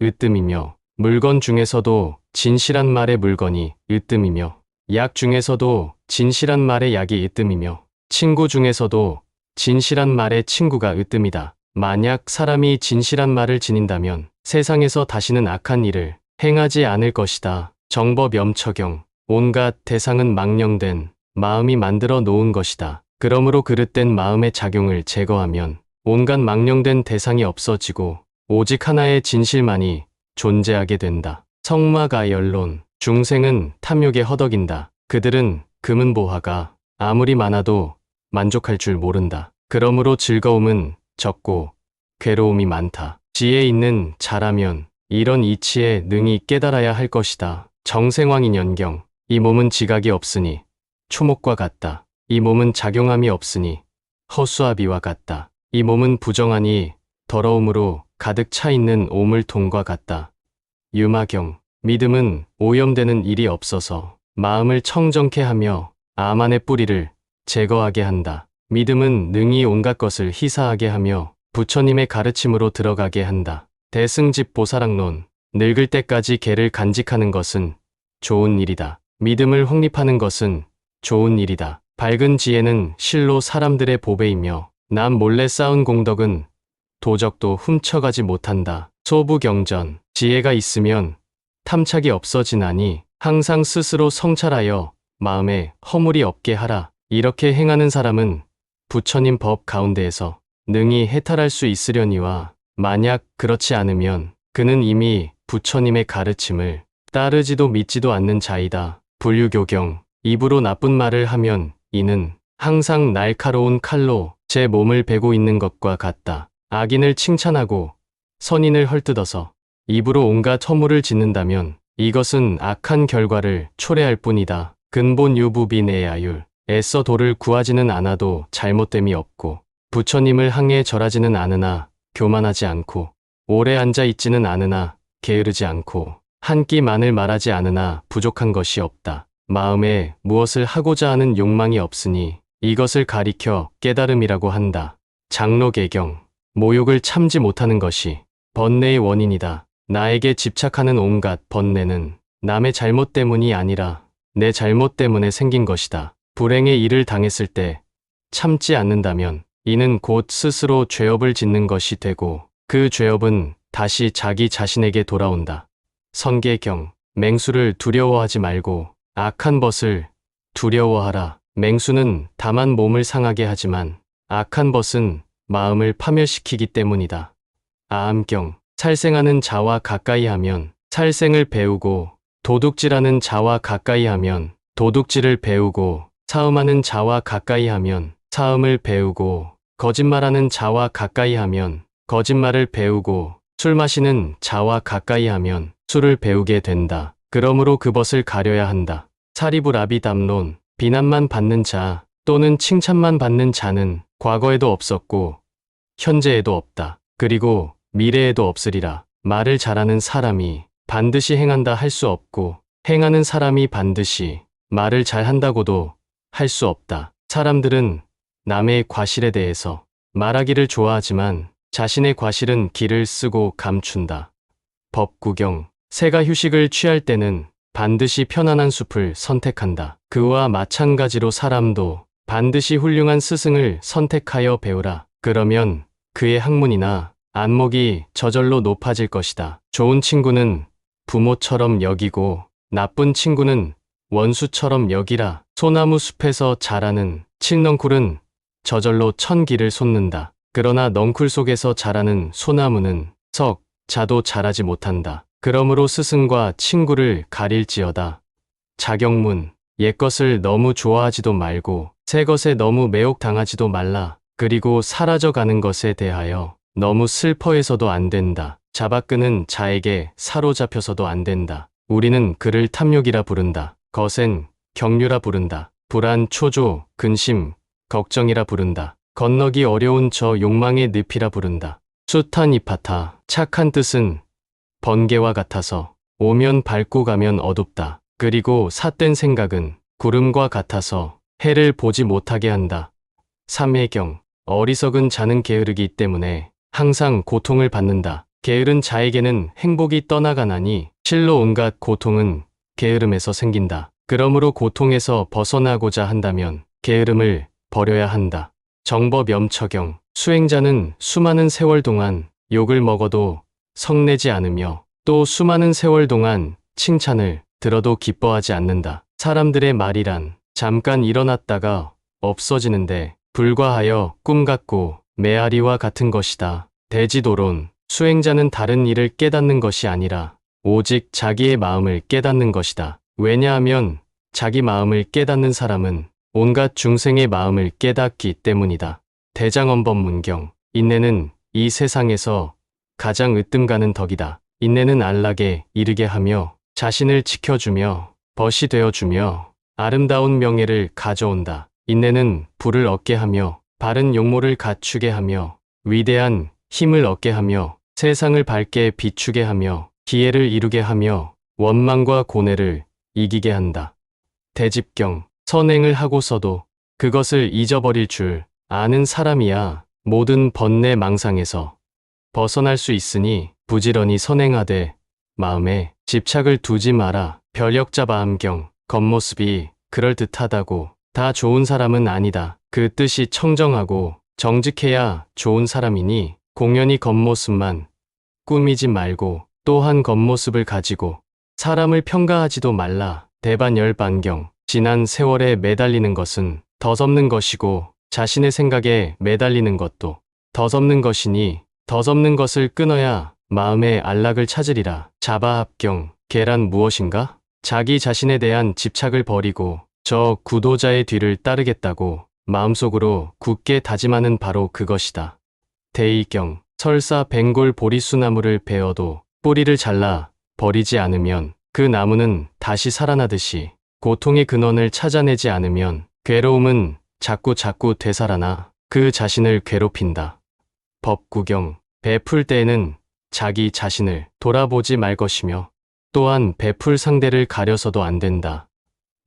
으뜸이며 물건 중에서도 진실한 말의 물건이 으뜸이며 약 중에서도 진실한 말의 약이 으뜸이며 친구 중에서도 진실한 말의 친구가 으뜸이다. 만약 사람이 진실한 말을 지닌다면 세상에서 다시는 악한 일을 행하지 않을 것이다. 정법염처경. 온갖 대상은 망령된 마음이 만들어 놓은 것이다. 그러므로 그릇된 마음의 작용을 제거하면 온갖 망령된 대상이 없어지고 오직 하나의 진실만이 존재하게 된다. 성마가열론. 중생은 탐욕에 허덕인다. 그들은 금은보화가 아무리 많아도 만족할 줄 모른다. 그러므로 즐거움은 적고 괴로움이 많다. 지혜 있는 자라면 이런 이치에 능히 깨달아야 할 것이다. 정생왕인연경. 이 몸은 지각이 없으니 초목과 같다. 이 몸은 작용함이 없으니 허수아비와 같다. 이 몸은 부정하니 더러움으로 가득 차 있는 오물통과 같다. 유마경. 믿음은 오염되는 일이 없어서 마음을 청정케 하며 암안의 뿌리를 제거하게 한다. 믿음은 능히 온갖 것을 희사하게 하며 부처님의 가르침으로 들어가게 한다. 대승집 보사랑론. 늙을 때까지 개를 간직하는 것은 좋은 일이다. 믿음을 확립하는 것은 좋은 일이다. 밝은 지혜는 실로 사람들의 보배이며 남 몰래 쌓은 공덕은 도적도 훔쳐가지 못한다. 소부경전. 지혜가 있으면 탐착이 없어지나니 항상 스스로 성찰하여 마음에 허물이 없게 하라. 이렇게 행하는 사람은 부처님 법 가운데에서 능히 해탈할 수 있으려니와 만약 그렇지 않으면 그는 이미 부처님의 가르침을 따르지도 믿지도 않는 자이다. 불유교경. 입으로 나쁜 말을 하면 이는 항상 날카로운 칼로 제 몸을 베고 있는 것과 같다. 악인을 칭찬하고 선인을 헐뜯어서 입으로 온갖 허물을 짓는다면 이것은 악한 결과를 초래할 뿐이다. 근본 유부비내야율. 애써 도를 구하지는 않아도 잘못됨이 없고 부처님을 항해 절하지는 않으나 교만하지 않고 오래 앉아 있지는 않으나 게으르지 않고 한 끼 마늘 말하지 않으나 부족한 것이 없다. 마음에 무엇을 하고자 하는 욕망이 없으니 이것을 가리켜 깨달음이라고 한다. 장로개경, 모욕을 참지 못하는 것이 번뇌의 원인이다. 나에게 집착하는 온갖 번뇌는 남의 잘못 때문이 아니라 내 잘못 때문에 생긴 것이다. 불행의 일을 당했을 때 참지 않는다면 이는 곧 스스로 죄업을 짓는 것이 되고 그 죄업은 다시 자기 자신에게 돌아온다. 선계경, 맹수를 두려워하지 말고 악한 벗을 두려워하라. 맹수는 다만 몸을 상하게 하지만 악한 벗은 마음을 파멸시키기 때문이다. 아함경, 살생하는 자와 가까이 하면 살생을 배우고 도둑질하는 자와 가까이 하면 도둑질을 배우고 사음하는 자와 가까이 하면 사음을 배우고 거짓말하는 자와 가까이 하면 거짓말을 배우고 술 마시는 자와 가까이 하면 술을 배우게 된다. 그러므로 그것을 가려야 한다. 사리부라비 담론, 비난만 받는 자 또는 칭찬만 받는 자는 과거에도 없었고 현재에도 없다. 그리고 미래에도 없으리라. 말을 잘하는 사람이 반드시 행한다 할 수 없고 행하는 사람이 반드시 말을 잘한다고도 할 수 없다. 사람들은 남의 과실에 대해서 말하기를 좋아하지만 자신의 과실은 기를 쓰고 감춘다. 법구경, 새가 휴식을 취할 때는 반드시 편안한 숲을 선택한다. 그와 마찬가지로 사람도 반드시 훌륭한 스승을 선택하여 배우라. 그러면 그의 학문이나 안목이 저절로 높아질 것이다. 좋은 친구는 부모처럼 여기고 나쁜 친구는 원수처럼 여기라. 소나무 숲에서 자라는 칡넝쿨은 저절로 천기를 솟는다. 그러나 넝쿨 속에서 자라는 소나무는 석, 자도 자라지 못한다. 그러므로 스승과 친구를 가릴지어다. 자경문, 옛것을 너무 좋아하지도 말고 새 것에 너무 매혹당하지도 말라. 그리고 사라져가는 것에 대하여 너무 슬퍼해서도 안 된다. 잡아끄는 자에게 사로잡혀서도 안 된다. 우리는 그를 탐욕이라 부른다. 거센, 경류라 부른다. 불안, 초조, 근심, 걱정이라 부른다. 건너기 어려운 저 욕망의 늪이라 부른다. 수타니파타, 착한 뜻은 번개와 같아서 오면 밝고 가면 어둡다. 그리고 삿된 생각은 구름과 같아서 해를 보지 못하게 한다. 삼해경, 어리석은 자는 게으르기 때문에 항상 고통을 받는다. 게으른 자에게는 행복이 떠나가나니 실로 온갖 고통은 게으름에서 생긴다. 그러므로 고통에서 벗어나고자 한다면 게으름을 버려야 한다. 정법염처경, 수행자는 수많은 세월 동안 욕을 먹어도 성내지 않으며 또 수많은 세월 동안 칭찬을 들어도 기뻐하지 않는다. 사람들의 말이란 잠깐 일어났다가 없어지는데 불과하여 꿈 같고 메아리와 같은 것이다. 대지도론, 수행자는 다른 일을 깨닫는 것이 아니라 오직 자기의 마음을 깨닫는 것이다. 왜냐하면 자기 마음을 깨닫는 사람은 온갖 중생의 마음을 깨닫기 때문이다. 대장언법문경, 인내는 이 세상에서 가장 으뜸가는 덕이다. 인내는 안락에 이르게 하며 자신을 지켜주며 벗이 되어주며 아름다운 명예를 가져온다. 인내는 부를 얻게 하며 바른 용모를 갖추게 하며 위대한 힘을 얻게 하며 세상을 밝게 비추게 하며 기회를 이루게 하며 원망과 고뇌를 이기게 한다. 대집경, 선행을 하고서도 그것을 잊어버릴 줄 아는 사람이야 모든 번뇌 망상에서 벗어날 수 있으니 부지런히 선행하되 마음에 집착을 두지 마라. 벼력자바암경, 겉모습이 그럴듯하다고 다 좋은 사람은 아니다. 그 뜻이 청정하고 정직해야 좋은 사람이니 공연히 겉모습만 꾸미지 말고 또한 겉모습을 가지고 사람을 평가하지도 말라. 대반열반경, 지난 세월에 매달리는 것은 덧없는 것이고 자신의 생각에 매달리는 것도 덧없는 것이니 덧없는 것을 끊어야 마음의 안락을 찾으리라. 자바합경, 계란 무엇인가? 자기 자신에 대한 집착을 버리고 저 구도자의 뒤를 따르겠다고 마음속으로 굳게 다짐하는 바로 그것이다. 대이경, 설사 벵골 보리수나무를 베어도 뿌리를 잘라 버리지 않으면 그 나무는 다시 살아나듯이 고통의 근원을 찾아내지 않으면 괴로움은 자꾸 되살아나 그 자신을 괴롭힌다. 법구경, 베풀 때에는 자기 자신을 돌아보지 말 것이며 또한 베풀 상대를 가려서도 안 된다.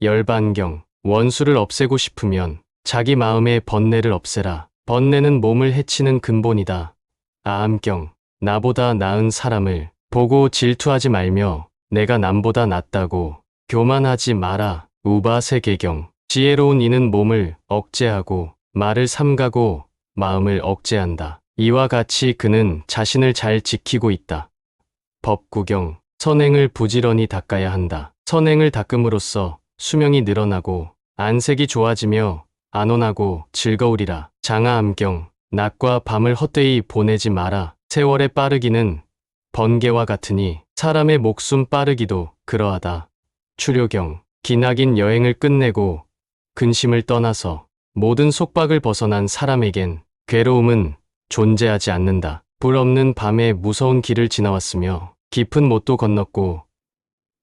열반경. 원수를 없애고 싶으면 자기 마음의 번뇌를 없애라. 번뇌는 몸을 해치는 근본이다. 아함경. 나보다 나은 사람을 보고 질투하지 말며 내가 남보다 낫다고 교만하지 마라. 우바세계경. 지혜로운 이는 몸을 억제하고 말을 삼가고 마음을 억제한다. 이와 같이 그는 자신을 잘 지키고 있다. 법구경. 선행을 부지런히 닦아야 한다. 선행을 닦음으로써 수명이 늘어나고 안색이 좋아지며 안온하고 즐거우리라. 장하암경. 낮과 밤을 헛되이 보내지 마라. 세월의 빠르기는 번개와 같으니 사람의 목숨 빠르기도 그러하다. 추료경. 기나긴 여행을 끝내고 근심을 떠나서 모든 속박을 벗어난 사람에겐 괴로움은 존재하지 않는다. 불 없는 밤에 무서운 길을 지나왔으며 깊은 못도 건넜고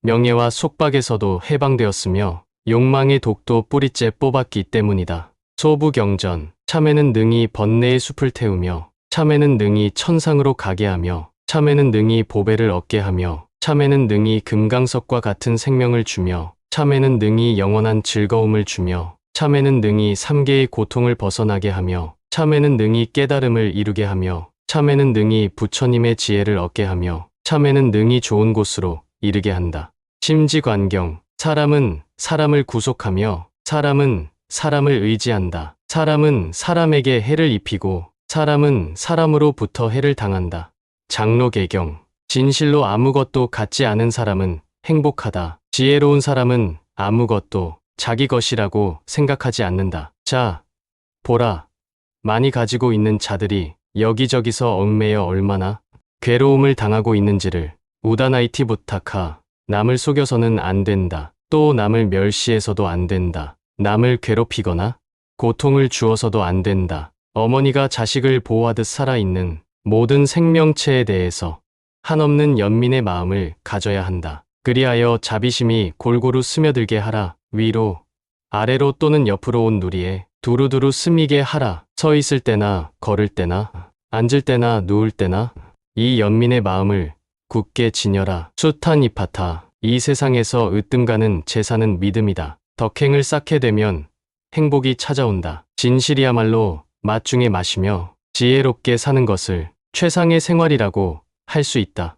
명예와 속박에서도 해방되었으며 욕망의 독도 뿌리째 뽑았기 때문이다. 소부경전. 참에는 능히 번뇌의 숲을 태우며 참에는 능히 천상으로 가게 하며 참에는 능히 보배를 얻게 하며 참에는 능히 금강석과 같은 생명을 주며 참에는 능히 영원한 즐거움을 주며 참에는 능히 삼계의 고통을 벗어나게 하며 참에는 능히 깨달음을 이루게 하며 참에는 능히 부처님의 지혜를 얻게 하며 참에는 능히 좋은 곳으로 이르게 한다. 심지관경. 사람은 사람을 구속하며 사람은 사람을 의지한다. 사람은 사람에게 해를 입히고 사람은 사람으로부터 해를 당한다. 장로계경. 진실로 아무것도 갖지 않은 사람은 행복하다. 지혜로운 사람은 아무것도 자기 것이라고 생각하지 않는다. 자, 보라. 많이 가지고 있는 자들이 여기저기서 얽매여 얼마나 괴로움을 당하고 있는지를. 우다나이티 부타카. 남을 속여서는 안 된다. 또 남을 멸시해서도 안 된다. 남을 괴롭히거나 고통을 주어서도 안 된다. 어머니가 자식을 보호하듯 살아있는 모든 생명체에 대해서 한없는 연민의 마음을 가져야 한다. 그리하여 자비심이 골고루 스며들게 하라. 위로, 아래로 또는 옆으로 온 누리에 두루두루 스미게 하라. 서 있을 때나 걸을 때나 앉을 때나 누울 때나 이 연민의 마음을 굳게 지녀라. 수타니파타. 이 세상에서 으뜸가는 제사는 믿음이다. 덕행을 쌓게 되면 행복이 찾아온다. 진실이야말로 맛 중에 맛이며 지혜롭게 사는 것을 최상의 생활이라고 할 수 있다.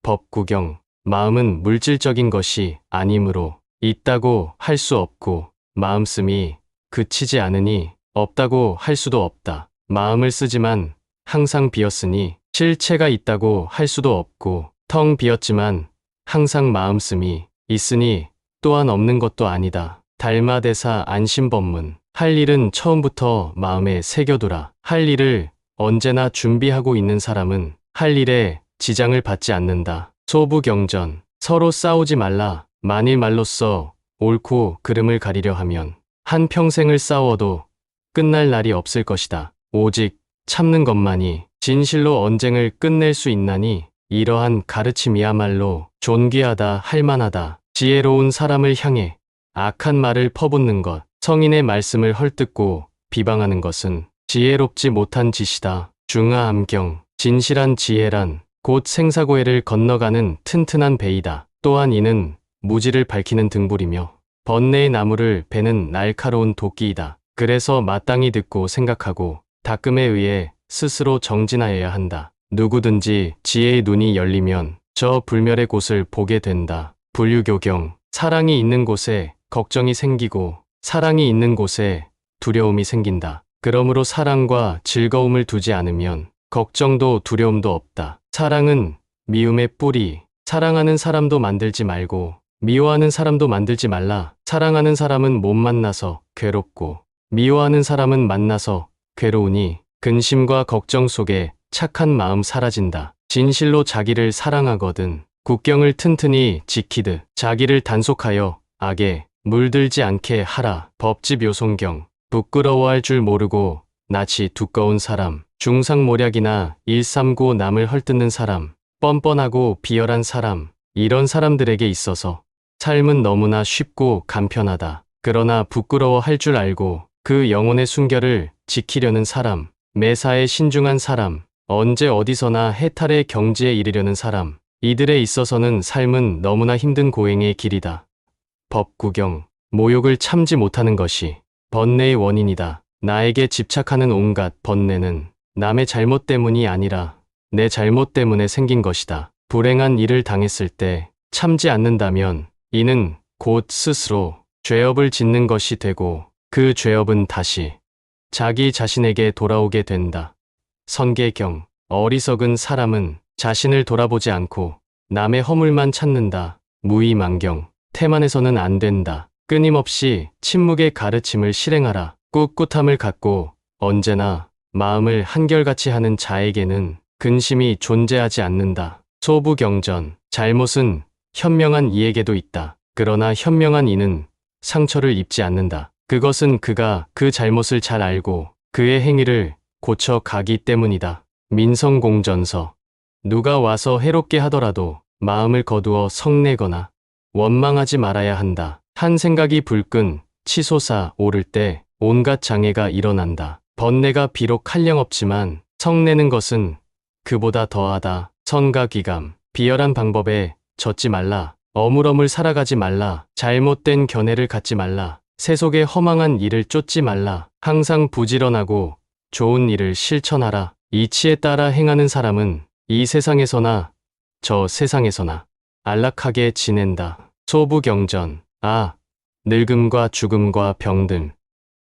법구경. 마음은 물질적인 것이 아니므로 있다고 할 수 없고 마음씀이 그치지 않으니 없다고 할 수도 없다. 마음을 쓰지만 항상 비었으니 실체가 있다고 할 수도 없고 텅 비었지만 항상 마음씀이 있으니 또한 없는 것도 아니다. 달마대사 안심법문. 할 일은 처음부터 마음에 새겨두라. 할 일을 언제나 준비하고 있는 사람은 할 일에 지장을 받지 않는다. 소부경전. 서로 싸우지 말라. 만일 말로써 옳고 그름을 가리려 하면 한 평생을 싸워도 끝날 날이 없을 것이다. 오직 참는 것만이 진실로 언쟁을 끝낼 수 있나니 이러한 가르침이야말로 존귀하다 할만하다. 지혜로운 사람을 향해 악한 말을 퍼붓는 것, 성인의 말씀을 헐뜯고 비방하는 것은 지혜롭지 못한 짓이다. 중하암경. 진실한 지혜란 곧 생사고해를 건너가는 튼튼한 배이다. 또한 이는 무지를 밝히는 등불이며 번뇌의 나무를 베는 날카로운 도끼이다. 그래서 마땅히 듣고 생각하고 닦음에 의해 스스로 정진하여야 한다. 누구든지 지혜의 눈이 열리면 저 불멸의 곳을 보게 된다. 불유교경. 사랑이 있는 곳에 걱정이 생기고 사랑이 있는 곳에 두려움이 생긴다. 그러므로 사랑과 즐거움을 두지 않으면 걱정도 두려움도 없다. 사랑은 미움의 뿌리. 사랑하는 사람도 만들지 말고 미워하는 사람도 만들지 말라. 사랑하는 사람은 못 만나서 괴롭고 미워하는 사람은 만나서 괴로우니 근심과 걱정 속에 착한 마음 사라진다. 진실로 자기를 사랑하거든 국경을 튼튼히 지키듯 자기를 단속하여 악에 물들지 않게 하라. 법지묘송경. 부끄러워할 줄 모르고 낯이 두꺼운 사람, 중상모략이나 일삼고 남을 헐뜯는 사람, 뻔뻔하고 비열한 사람, 이런 사람들에게 있어서 삶은 너무나 쉽고 간편하다. 그러나 부끄러워할 줄 알고 그 영혼의 순결을 지키려는 사람, 매사에 신중한 사람, 언제 어디서나 해탈의 경지에 이르려는 사람, 이들에 있어서는 삶은 너무나 힘든 고행의 길이다. 법구경. 모욕을 참지 못하는 것이 번뇌의 원인이다. 나에게 집착하는 온갖 번뇌는 남의 잘못 때문이 아니라 내 잘못 때문에 생긴 것이다. 불행한 일을 당했을 때 참지 않는다면 이는 곧 스스로 죄업을 짓는 것이 되고 그 죄업은 다시 자기 자신에게 돌아오게 된다. 선계경. 어리석은 사람은 자신을 돌아보지 않고 남의 허물만 찾는다. 무의만경. 태만해서는 안 된다. 끊임없이 침묵의 가르침을 실행하라. 꿋꿋함을 갖고 언제나 마음을 한결같이 하는 자에게는 근심이 존재하지 않는다. 소부경전. 잘못은 현명한 이에게도 있다. 그러나 현명한 이는 상처를 입지 않는다. 그것은 그가 그 잘못을 잘 알고 그의 행위를 고쳐 가기 때문이다. 민성공전서. 누가 와서 해롭게 하더라도 마음을 거두어 성내거나 원망하지 말아야 한다. 한 생각이 불끈 치솟아 오를 때 온갖 장애가 일어난다. 번뇌가 비록 한량없지만 성내는 것은 그보다 더하다. 선가기감. 비열한 방법에 젖지 말라. 어물어물 살아가지 말라. 잘못된 견해를 갖지 말라. 세속의 허망한 일을 쫓지 말라. 항상 부지런하고 좋은 일을 실천하라. 이치에 따라 행하는 사람은 이 세상에서나 저 세상에서나 안락하게 지낸다. 소부경전. 아, 늙음과 죽음과 병든.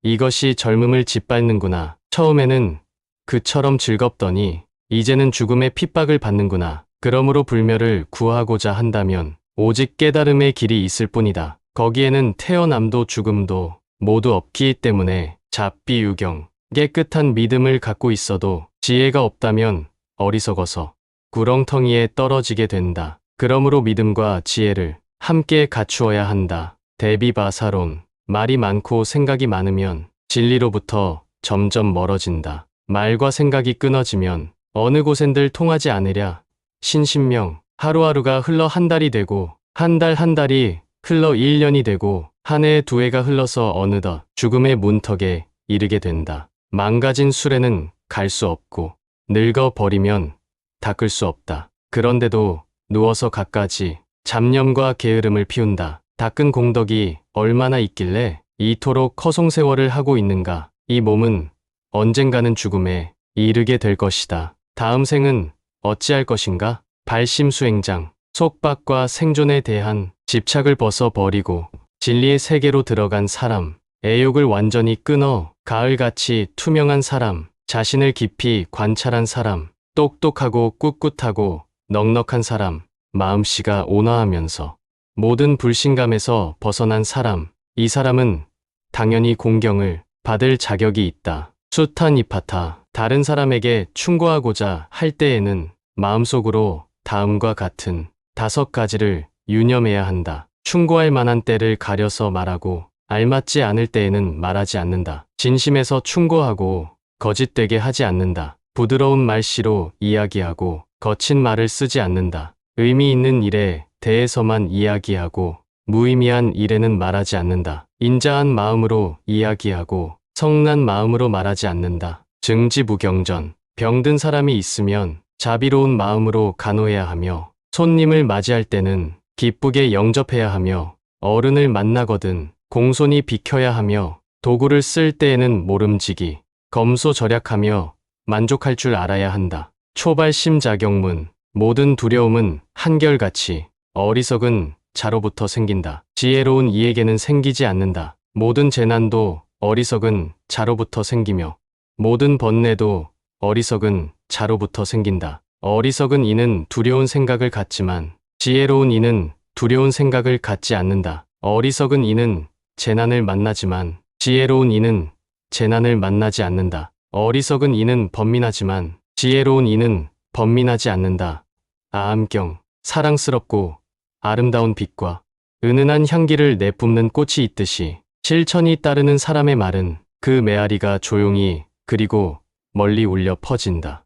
이것이 젊음을 짓밟는구나. 처음에는 그처럼 즐겁더니 이제는 죽음의 핍박을 받는구나. 그러므로 불멸을 구하고자 한다면 오직 깨달음의 길이 있을 뿐이다. 거기에는 태어남도 죽음도 모두 없기 때문에 잡비유경. 깨끗한 믿음을 갖고 있어도 지혜가 없다면 어리석어서 구렁텅이에 떨어지게 된다. 그러므로 믿음과 지혜를 함께 갖추어야 한다. 대비바사론. 말이 많고 생각이 많으면 진리로부터 점점 멀어진다. 말과 생각이 끊어지면 어느 곳엔들 통하지 않으랴. 신신명. 하루하루가 흘러 한 달이 되고 한 달이 흘러 1년이 되고 한 해 2해가 흘러서 어느덧 죽음의 문턱에 이르게 된다. 망가진 수레는 갈 수 없고 늙어버리면 닦을 수 없다. 그런데도 누워서 갖가지 잡념과 게으름을 피운다. 닦은 공덕이 얼마나 있길래 이토록 허송세월을 하고 있는가. 이 몸은 언젠가는 죽음에 이르게 될 것이다. 다음 생은 어찌할 것인가? 발심수행장. 속박과 생존에 대한 집착을 벗어버리고 진리의 세계로 들어간 사람. 애욕을 완전히 끊어 가을같이 투명한 사람. 자신을 깊이 관찰한 사람. 똑똑하고 꿋꿋하고 넉넉한 사람. 마음씨가 온화하면서 모든 불신감에서 벗어난 사람. 이 사람은 당연히 공경을 받을 자격이 있다. 수타니파타. 다른 사람에게 충고하고자 할 때에는 마음속으로 다음과 같은 5가지를 유념해야 한다. 충고할 만한 때를 가려서 말하고 알맞지 않을 때에는 말하지 않는다. 진심에서 충고하고 거짓되게 하지 않는다. 부드러운 말씨로 이야기하고 거친 말을 쓰지 않는다. 의미 있는 일에 대해서만 이야기하고 무의미한 일에는 말하지 않는다. 인자한 마음으로 이야기하고 성난 마음으로 말하지 않는다. 증지부경전. 병든 사람이 있으면 자비로운 마음으로 간호해야 하며 손님을 맞이할 때는 기쁘게 영접해야 하며 어른을 만나거든 공손히 비켜야 하며 도구를 쓸 때에는 모름지기 검소절약하며 만족할 줄 알아야 한다. 초발심자경문. 모든 두려움은 한결같이 어리석은 자로부터 생긴다. 지혜로운 이에게는 생기지 않는다. 모든 재난도 어리석은 자로부터 생기며 모든 번뇌도 어리석은 자로부터 생긴다. 어리석은 이는 두려운 생각을 갖지만 지혜로운 이는 두려운 생각을 갖지 않는다. 어리석은 이는 재난을 만나지만 지혜로운 이는 재난을 만나지 않는다. 어리석은 이는 번민하지만 지혜로운 이는 번민하지 않는다. 아암경. 사랑스럽고 아름다운 빛과 은은한 향기를 내뿜는 꽃이 있듯이 실천이 따르는 사람의 말은 그 메아리가 조용히 그리고 멀리 울려 퍼진다.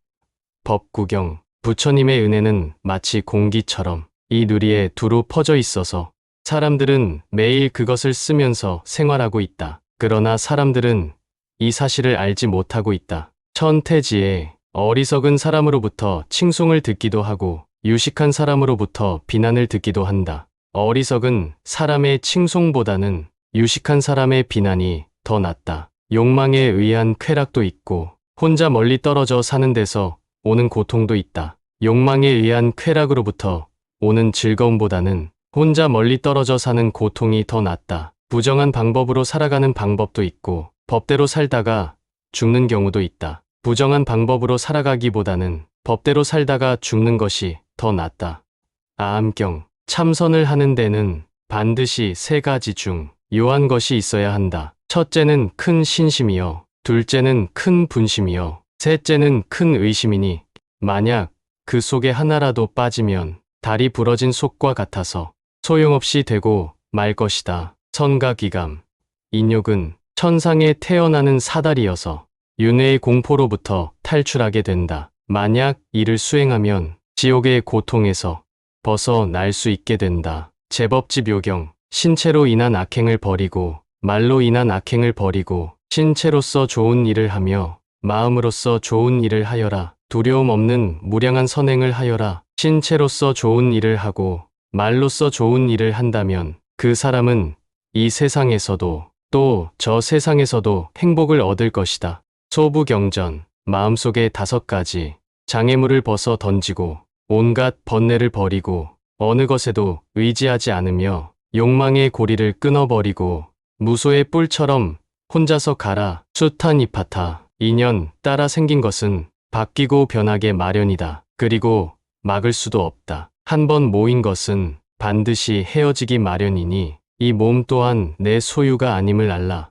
법구경. 부처님의 은혜는 마치 공기처럼 이 누리에 두루 퍼져 있어서 사람들은 매일 그것을 쓰면서 생활하고 있다. 그러나 사람들은 이 사실을 알지 못하고 있다. 천태지에 어리석은 사람으로부터 칭송을 듣기도 하고 유식한 사람으로부터 비난을 듣기도 한다. 어리석은 사람의 칭송보다는 유식한 사람의 비난이 더 낫다. 욕망에 의한 쾌락도 있고 혼자 멀리 떨어져 사는 데서 오는 고통도 있다. 욕망에 의한 쾌락으로부터 오는 즐거움보다는 혼자 멀리 떨어져 사는 고통이 더 낫다. 부정한 방법으로 살아가는 방법도 있고 법대로 살다가 죽는 경우도 있다. 부정한 방법으로 살아가기보다는 법대로 살다가 죽는 것이 더 낫다. 아함경, 참선을 하는 데는 반드시 세 가지 중 요한 것이 있어야 한다. 첫째는 큰 신심이요. 둘째는 큰 분심이요. 셋째는 큰 의심이니 만약 그 속에 하나라도 빠지면 달이 부러진 속과 같아서 소용없이 되고 말 것이다. 선가기감, 인욕은 천상에 태어나는 사다리여서 윤회의 공포로부터 탈출하게 된다. 만약 이를 수행하면 지옥의 고통에서 벗어날 수 있게 된다. 제법집 요경, 신체로 인한 악행을 버리고 말로 인한 악행을 버리고 신체로서 좋은 일을 하며 마음으로서 좋은 일을 하여라. 두려움 없는 무량한 선행을 하여라. 신체로서 좋은 일을 하고 말로써 좋은 일을 한다면 그 사람은 이 세상에서도 또 저 세상에서도 행복을 얻을 것이다. 소부경전, 마음속에 5가지 장애물을 벗어 던지고 온갖 번뇌를 버리고 어느 것에도 의지하지 않으며 욕망의 고리를 끊어버리고 무소의 뿔처럼 혼자서 가라. 수타니파타, 인연 따라 생긴 것은 바뀌고 변하게 마련이다. 그리고 막을 수도 없다. 한번 모인 것은 반드시 헤어지기 마련이니 이 몸 또한 내 소유가 아님을 알라.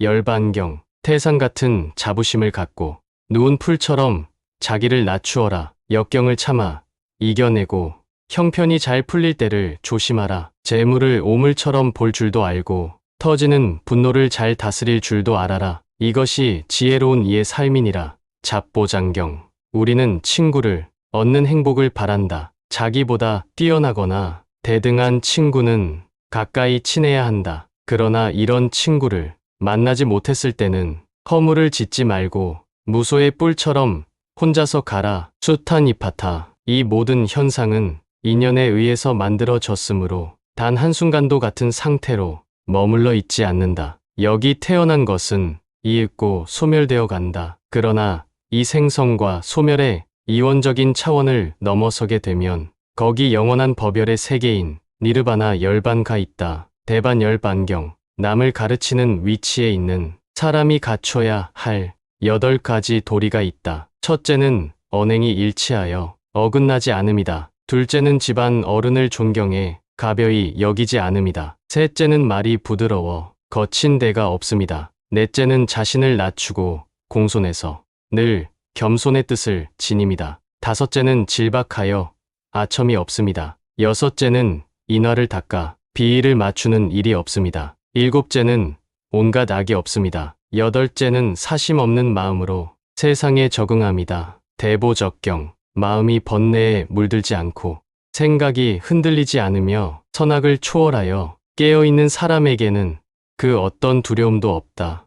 열반경, 태산 같은 자부심을 갖고 누운 풀처럼 자기를 낮추어라. 역경을 참아 이겨내고 형편이 잘 풀릴 때를 조심하라. 재물을 오물처럼 볼 줄도 알고 터지는 분노를 잘 다스릴 줄도 알아라. 이것이 지혜로운 이의 삶이니라. 잡보장경, 우리는 친구를 얻는 행복을 바란다. 자기보다 뛰어나거나 대등한 친구는 가까이 친해야 한다. 그러나 이런 친구를 만나지 못했을 때는 허물을 짓지 말고 무소의 뿔처럼 혼자서 가라. 수타니파타, 이 모든 현상은 인연에 의해서 만들어졌으므로 단 한순간도 같은 상태로 머물러 있지 않는다. 여기 태어난 것은 이윽고 소멸되어 간다. 그러나 이 생성과 소멸의 이원적인 차원을 넘어서게 되면 거기 영원한 법열의 세계인 니르바나 열반가 있다. 대반열반경, 남을 가르치는 위치에 있는 사람이 갖춰야 할 8가지 도리가 있다. 첫째는 언행이 일치하여 어긋나지 않음이다. 둘째는 집안 어른을 존경해 가벼이 여기지 않음이다. 셋째는 말이 부드러워 거친 데가 없음이다. 넷째는 자신을 낮추고 공손해서 늘 겸손의 뜻을 지님이다. 다섯째는 질박하여 아첨이 없습니다. 여섯째는 인화를 닦아 비위를 맞추는 일이 없습니다. 일곱째는 온갖 악이 없습니다. 여덟째는 사심 없는 마음으로 세상에 적응함이다. 대보적경, 마음이 번뇌에 물들지 않고 생각이 흔들리지 않으며 선악을 초월하여 깨어있는 사람에게는 그 어떤 두려움도 없다.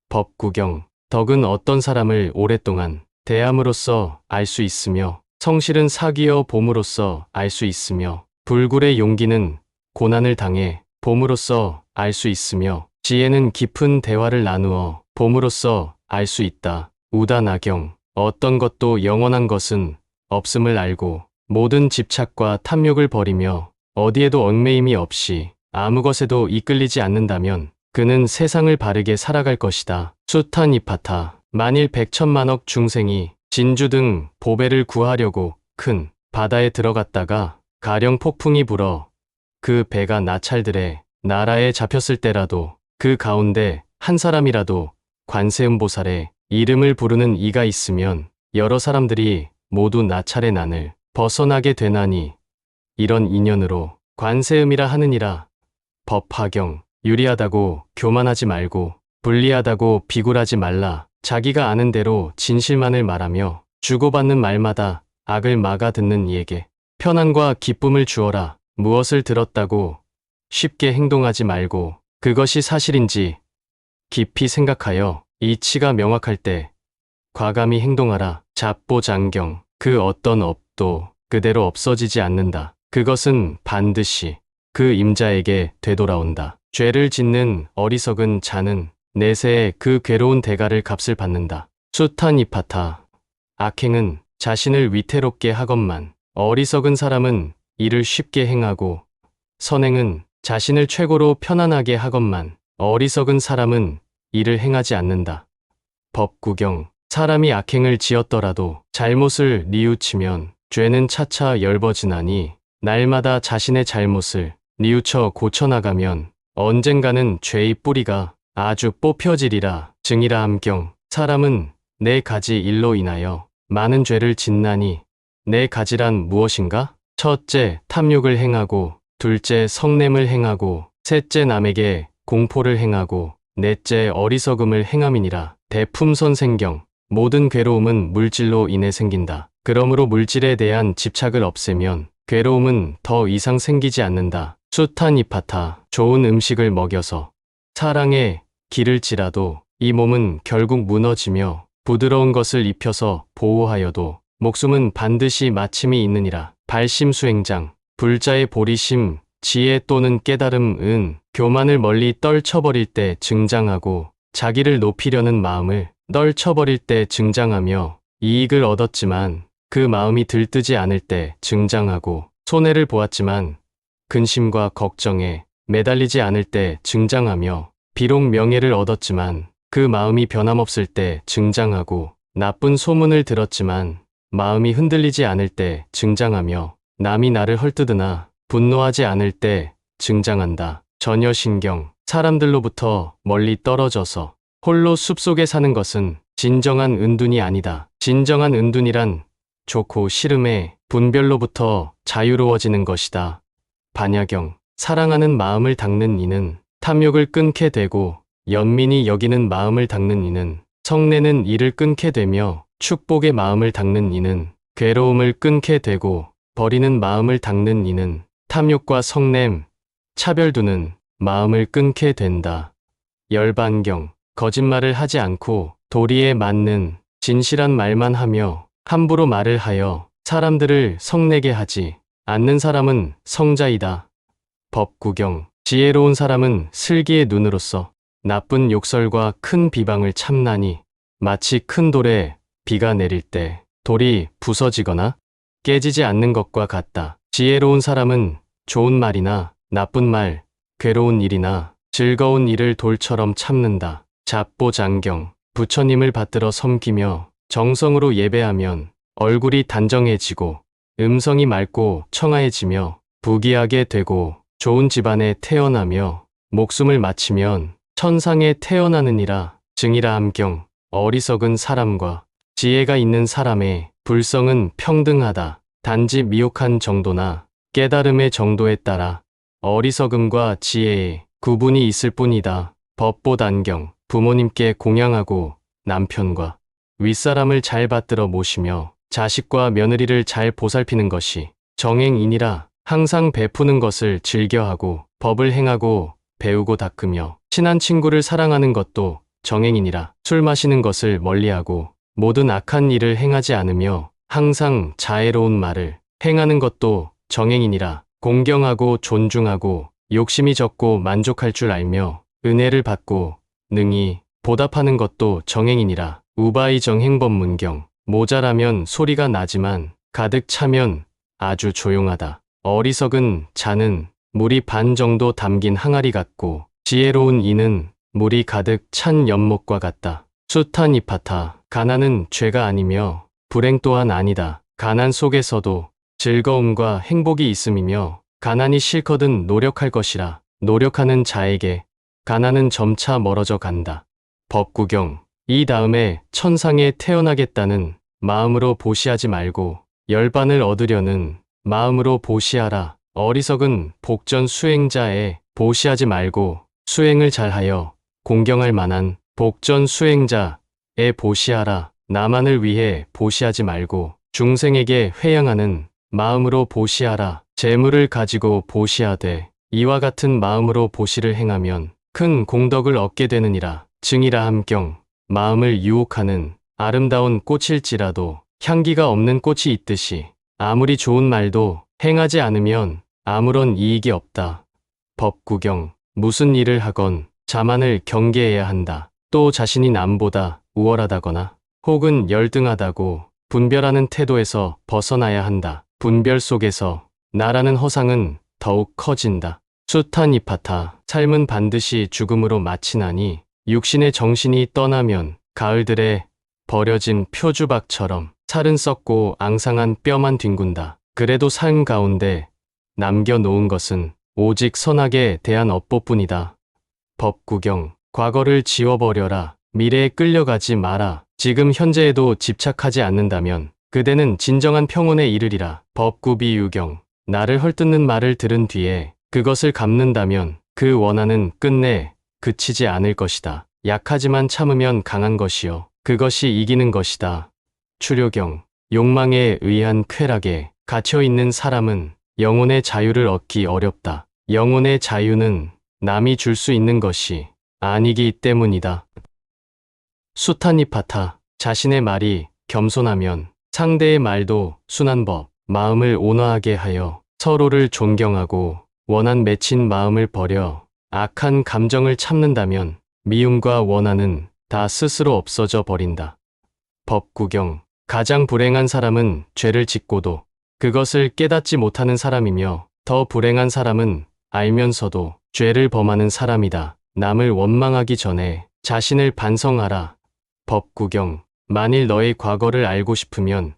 법구경, 덕은 어떤 사람을 오랫동안 대함으로써 알 수 있으며 성실은 사귀어 봄으로써 알 수 있으며 불굴의 용기는 고난을 당해 봄으로써 알 수 있으며 지혜는 깊은 대화를 나누어 봄으로써 알 수 있다. 우다나경, 어떤 것도 영원한 것은 없음을 알고 모든 집착과 탐욕을 버리며 어디에도 얽매임이 없이 아무 것에도 이끌리지 않는다면 그는 세상을 바르게 살아갈 것이다. 수타니파타, 만일 100천만억 중생이 진주 등 보배를 구하려고 큰 바다에 들어갔다가 가령 폭풍이 불어 그 배가 나찰들에 나라에 잡혔을 때라도 그 가운데 한 사람이라도 관세음보살의 이름을 부르는 이가 있으면 여러 사람들이 모두 나찰의 난을 벗어나게 되나니 이런 인연으로 관세음이라 하느니라. 법화경, 유리하다고 교만하지 말고 불리하다고 비굴하지 말라. 자기가 아는 대로 진실만을 말하며 주고받는 말마다 악을 막아 듣는 이에게 편안과 기쁨을 주어라. 무엇을 들었다고 쉽게 행동하지 말고 그것이 사실인지 깊이 생각하여 이치가 명확할 때 과감히 행동하라. 잡보장경, 그 어떤 업도 그대로 없어지지 않는다. 그것은 반드시 그 임자에게 되돌아온다. 죄를 짓는 어리석은 자는 내세에 그 괴로운 대가를 값을 받는다. 수타니파타. 악행은 자신을 위태롭게 하건만 어리석은 사람은 이를 쉽게 행하고, 선행은 자신을 최고로 편안하게 하건만 어리석은 사람은 이를 행하지 않는다. 법구경. 사람이 악행을 지었더라도 잘못을 뉘우치면 죄는 차차 엷어지나니, 날마다 자신의 잘못을 뉘우쳐 고쳐나가면 언젠가는 죄의 뿌리가 아주 뽑혀지리라. 증이라 함경. 사람은 네 가지 일로 인하여 많은 죄를 짓나니, 네 가지란 무엇인가? 첫째, 탐욕을 행하고, 둘째, 성냄을 행하고, 셋째, 남에게 공포를 행하고, 넷째, 어리석음을 행함이니라. 대품선생경. 모든 괴로움은 물질로 인해 생긴다. 그러므로 물질에 대한 집착을 없애면 괴로움은 더 이상 생기지 않는다. 수타니파타. 좋은 음식을 먹여서 사랑에 기를지라도 이 몸은 결국 무너지며, 부드러운 것을 입혀서 보호하여도 목숨은 반드시 마침이 있느니라. 발심수행장. 불자의 보리심, 지혜 또는 깨달음은 교만을 멀리 떨쳐버릴 때 증장하고, 자기를 높이려는 마음을 떨쳐버릴 때 증장하며, 이익을 얻었지만 그 마음이 들뜨지 않을 때 증장하고, 손해를 보았지만 근심과 걱정에 매달리지 않을 때 증장하며, 비록 명예를 얻었지만 그 마음이 변함없을 때 증장하고, 나쁜 소문을 들었지만 마음이 흔들리지 않을 때 증장하며, 남이 나를 헐뜯으나 분노하지 않을 때 증장한다. 전여신경. 사람들로부터 멀리 떨어져서 홀로 숲속에 사는 것은 진정한 은둔이 아니다. 진정한 은둔이란 좋고 싫음의 분별로부터 자유로워지는 것이다. 반야경. 사랑하는 마음을 닦는 이는 탐욕을 끊게 되고, 연민이 여기는 마음을 닦는 이는 성내는 이를 끊게 되며, 축복의 마음을 닦는 이는 괴로움을 끊게 되고, 버리는 마음을 닦는 이는 탐욕과 성냄, 차별두는 마음을 끊게 된다. 열반경. 거짓말을 하지 않고 도리에 맞는 진실한 말만 하며 함부로 말을 하여 사람들을 성내게 하지 않는 사람은 성자이다. 법구경. 지혜로운 사람은 슬기의 눈으로써 나쁜 욕설과 큰 비방을 참나니, 마치 큰 돌에 비가 내릴 때 돌이 부서지거나 깨지지 않는 것과 같다. 지혜로운 사람은 좋은 말이나 나쁜 말, 괴로운 일이나 즐거운 일을 돌처럼 참는다. 잡보장경. 부처님을 받들어 섬기며 정성으로 예배하면 얼굴이 단정해지고, 음성이 맑고 청아해지며, 부귀하게 되고, 좋은 집안에 태어나며 목숨을 마치면 천상에 태어나느니라. 증이라 함경. 어리석은 사람과 지혜가 있는 사람의 불성은 평등하다. 단지 미혹한 정도나 깨달음의 정도에 따라 어리석음과 지혜의 구분이 있을 뿐이다. 법보단경. 부모님께 공양하고 남편과 윗사람을 잘 받들어 모시며 자식과 며느리를 잘 보살피는 것이 정행이니라. 항상 베푸는 것을 즐겨하고 법을 행하고 배우고 닦으며 친한 친구를 사랑하는 것도 정행이니라. 술 마시는 것을 멀리하고 모든 악한 일을 행하지 않으며 항상 자애로운 말을 행하는 것도 정행이니라. 공경하고 존중하고 욕심이 적고 만족할 줄 알며 은혜를 받고 능히 보답하는 것도 정행이니라. 우바이 정행법문경. 모자라면 소리가 나지만 가득 차면 아주 조용하다. 어리석은 자는 물이 반 정도 담긴 항아리 같고, 지혜로운 이는 물이 가득 찬 연못과 같다. 수타니파타. 가난은 죄가 아니며 불행 또한 아니다. 가난 속에서도 즐거움과 행복이 있음이며, 가난이 싫거든 노력할 것이라. 노력하는 자에게 가난은 점차 멀어져 간다. 법구경. 이 다음에 천상에 태어나겠다는 마음으로 보시하지 말고 열반을 얻으려는 마음으로 보시하라. 어리석은 복전 수행자에 보시하지 말고 수행을 잘하여 공경할 만한 복전 수행자에 보시하라. 나만을 위해 보시하지 말고 중생에게 회양하는 마음으로 보시하라. 재물을 가지고 보시하되 이와 같은 마음으로 보시를 행하면 큰 공덕을 얻게 되느니라. 증이라 함경. 마음을 유혹하는 아름다운 꽃일지라도 향기가 없는 꽃이 있듯이 아무리 좋은 말도 행하지 않으면 아무런 이익이 없다. 법구경. 무슨 일을 하건 자만을 경계해야 한다. 또 자신이 남보다 우월하다거나 혹은 열등하다고 분별하는 태도에서 벗어나야 한다. 분별 속에서 나라는 허상은 더욱 커진다. 수타니파타, 삶은 반드시 죽음으로 마치나니 육신의 정신이 떠나면 가을들에 버려진 표주박처럼 살은 썩고 앙상한 뼈만 뒹군다. 그래도 삶 가운데 남겨놓은 것은 오직 선악에 대한 업보뿐이다. 법구경, 과거를 지워버려라. 미래에 끌려가지 마라. 지금 현재에도 집착하지 않는다면 그대는 진정한 평온에 이르리라. 법구비유경, 나를 헐뜯는 말을 들은 뒤에 그것을 갚는다면 그 원한은 끝내 그치지 않을 것이다. 약하지만 참으면 강한 것이요. 그것이 이기는 것이다. 추료경, 욕망에 의한 쾌락에 갇혀있는 사람은 영혼의 자유를 얻기 어렵다. 영혼의 자유는 남이 줄 수 있는 것이 아니기 때문이다. 수타니파타, 자신의 말이 겸손하면 상대의 말도 순한 법, 마음을 온화하게 하여 서로를 존경하고 원한 맺힌 마음을 버려 악한 감정을 참는다면 미움과 원한은 다 스스로 없어져 버린다. 법구경, 가장 불행한 사람은 죄를 짓고도 그것을 깨닫지 못하는 사람이며 더 불행한 사람은 알면서도 죄를 범하는 사람이다. 남을 원망하기 전에 자신을 반성하라. 법구경, 만일 너의 과거를 알고 싶으면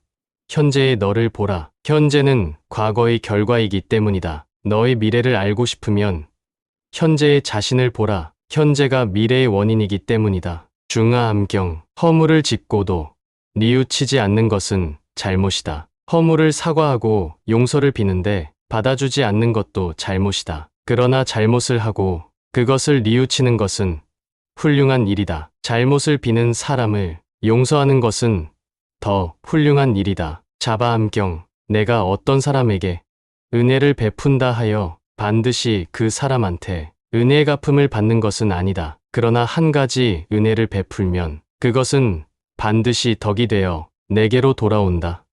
현재의 너를 보라. 현재는 과거의 결과이기 때문이다. 너의 미래를 알고 싶으면 현재의 자신을 보라. 현재가 미래의 원인이기 때문이다. 중화암경, 허물을 짓고도 뉘우치지 않는 것은 잘못이다. 허물을 사과하고 용서를 비는데 받아주지 않는 것도 잘못이다. 그러나 잘못을 하고 그것을 뉘우치는 것은 훌륭한 일이다. 잘못을 비는 사람을 용서하는 것은 더 훌륭한 일이다. 자바암경, 내가 어떤 사람에게 은혜를 베푼다 하여 반드시 그 사람한테 은혜의 갚음을 받는 것은 아니다. 그러나 한 가지 은혜를 베풀면 그것은 반드시 덕이 되어 내게로 돌아온다.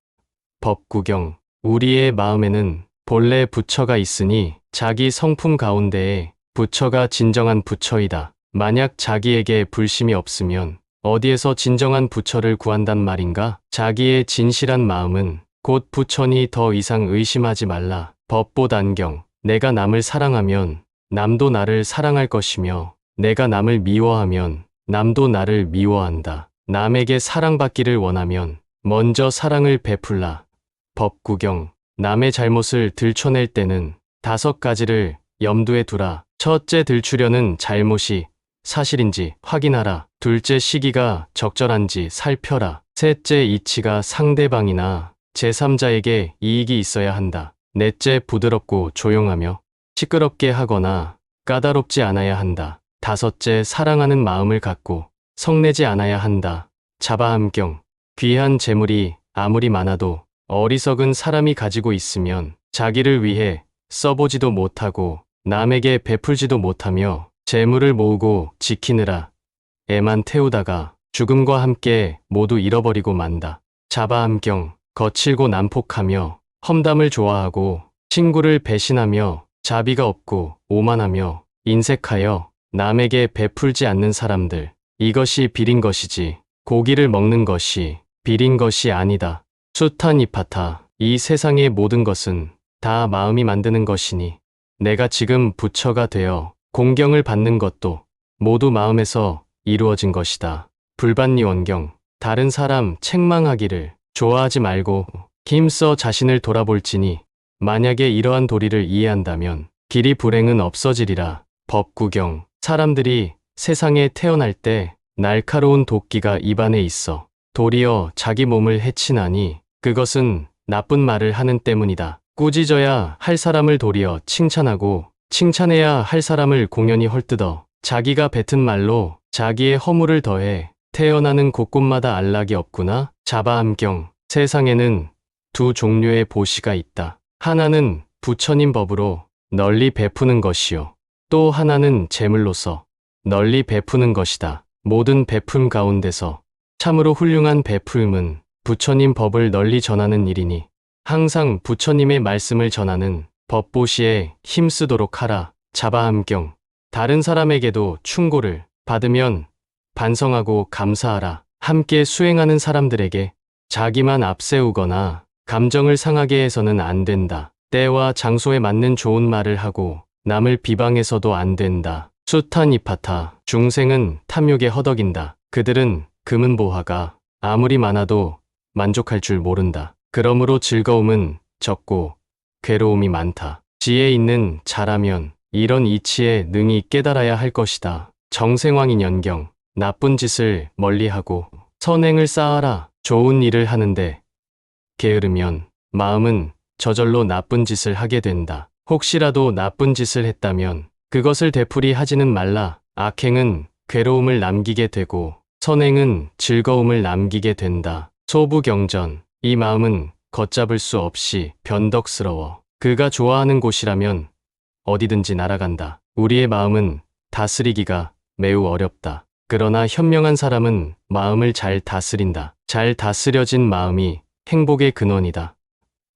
법구경, 우리의 마음에는 본래 부처가 있으니 자기 성품 가운데에 부처가 진정한 부처이다. 만약 자기에게 불심이 없으면 어디에서 진정한 부처를 구한단 말인가? 자기의 진실한 마음은 곧 부처니 더 이상 의심하지 말라. 법보단경, 내가 남을 사랑하면 남도 나를 사랑할 것이며 내가 남을 미워하면 남도 나를 미워한다. 남에게 사랑받기를 원하면 먼저 사랑을 베풀라. 법구경, 남의 잘못을 들춰낼 때는 5가지를 염두에 두라. 첫째, 들추려는 잘못이 사실인지 확인하라. 둘째, 시기가 적절한지 살펴라. 셋째, 이치가 상대방이나 제3자에게 이익이 있어야 한다. 넷째, 부드럽고 조용하며 시끄럽게 하거나 까다롭지 않아야 한다. 다섯째, 사랑하는 마음을 갖고 성내지 않아야 한다. 자바암경, 귀한 재물이 아무리 많아도 어리석은 사람이 가지고 있으면 자기를 위해 써보지도 못하고 남에게 베풀지도 못하며 재물을 모으고 지키느라 애만 태우다가 죽음과 함께 모두 잃어버리고 만다. 자바암경, 거칠고 난폭하며 험담을 좋아하고 친구를 배신하며 자비가 없고 오만하며 인색하여 남에게 베풀지 않는 사람들. 이것이 비린 것이지 고기를 먹는 것이 비린 것이 아니다. 수타니파타, 이 세상의 모든 것은 다 마음이 만드는 것이니 내가 지금 부처가 되어 공경을 받는 것도 모두 마음에서 이루어진 것이다. 불반리원경, 다른 사람 책망하기를 좋아하지 말고 힘써 자신을 돌아볼지니 만약에 이러한 도리를 이해한다면 길이 불행은 없어지리라. 법구경, 사람들이 세상에 태어날 때 날카로운 도끼가 입안에 있어 도리어 자기 몸을 해치나니 그것은 나쁜 말을 하는 때문이다. 꾸짖어야 할 사람을 도리어 칭찬하고 칭찬해야 할 사람을 공연히 헐뜯어 자기가 뱉은 말로 자기의 허물을 더해 태어나는 곳곳마다 안락이 없구나. 자바암경, 세상에는 두 종류의 보시가 있다. 하나는 부처님 법으로 널리 베푸는 것이요. 또 하나는 재물로서 널리 베푸는 것이다. 모든 베풀 가운데서 참으로 훌륭한 베풀음은 부처님 법을 널리 전하는 일이니 항상 부처님의 말씀을 전하는 법보시에 힘쓰도록 하라. 자바암경, 다른 사람에게도 충고를 받으면 반성하고 감사하라. 함께 수행하는 사람들에게 자기만 앞세우거나 감정을 상하게 해서는 안 된다. 때와 장소에 맞는 좋은 말을 하고 남을 비방해서도 안 된다. 수타니파타. 중생은 탐욕에 허덕인다. 그들은 금은보화가 아무리 많아도 만족할 줄 모른다. 그러므로 즐거움은 적고 괴로움이 많다. 지혜 있는 자라면 이런 이치에 능히 깨달아야 할 것이다. 정생왕인 연경. 나쁜 짓을 멀리하고 선행을 쌓아라. 좋은 일을 하는데 게으르면 마음은 저절로 나쁜 짓을 하게 된다. 혹시라도 나쁜 짓을 했다면 그것을 되풀이 하지는 말라. 악행은 괴로움을 남기게 되고 선행은 즐거움을 남기게 된다. 소부경전. 이 마음은 걷잡을 수 없이 변덕스러워. 그가 좋아하는 곳이라면 어디든지 날아간다. 우리의 마음은 다스리기가 매우 어렵다. 그러나 현명한 사람은 마음을 잘 다스린다. 잘 다스려진 마음이 행복의 근원이다.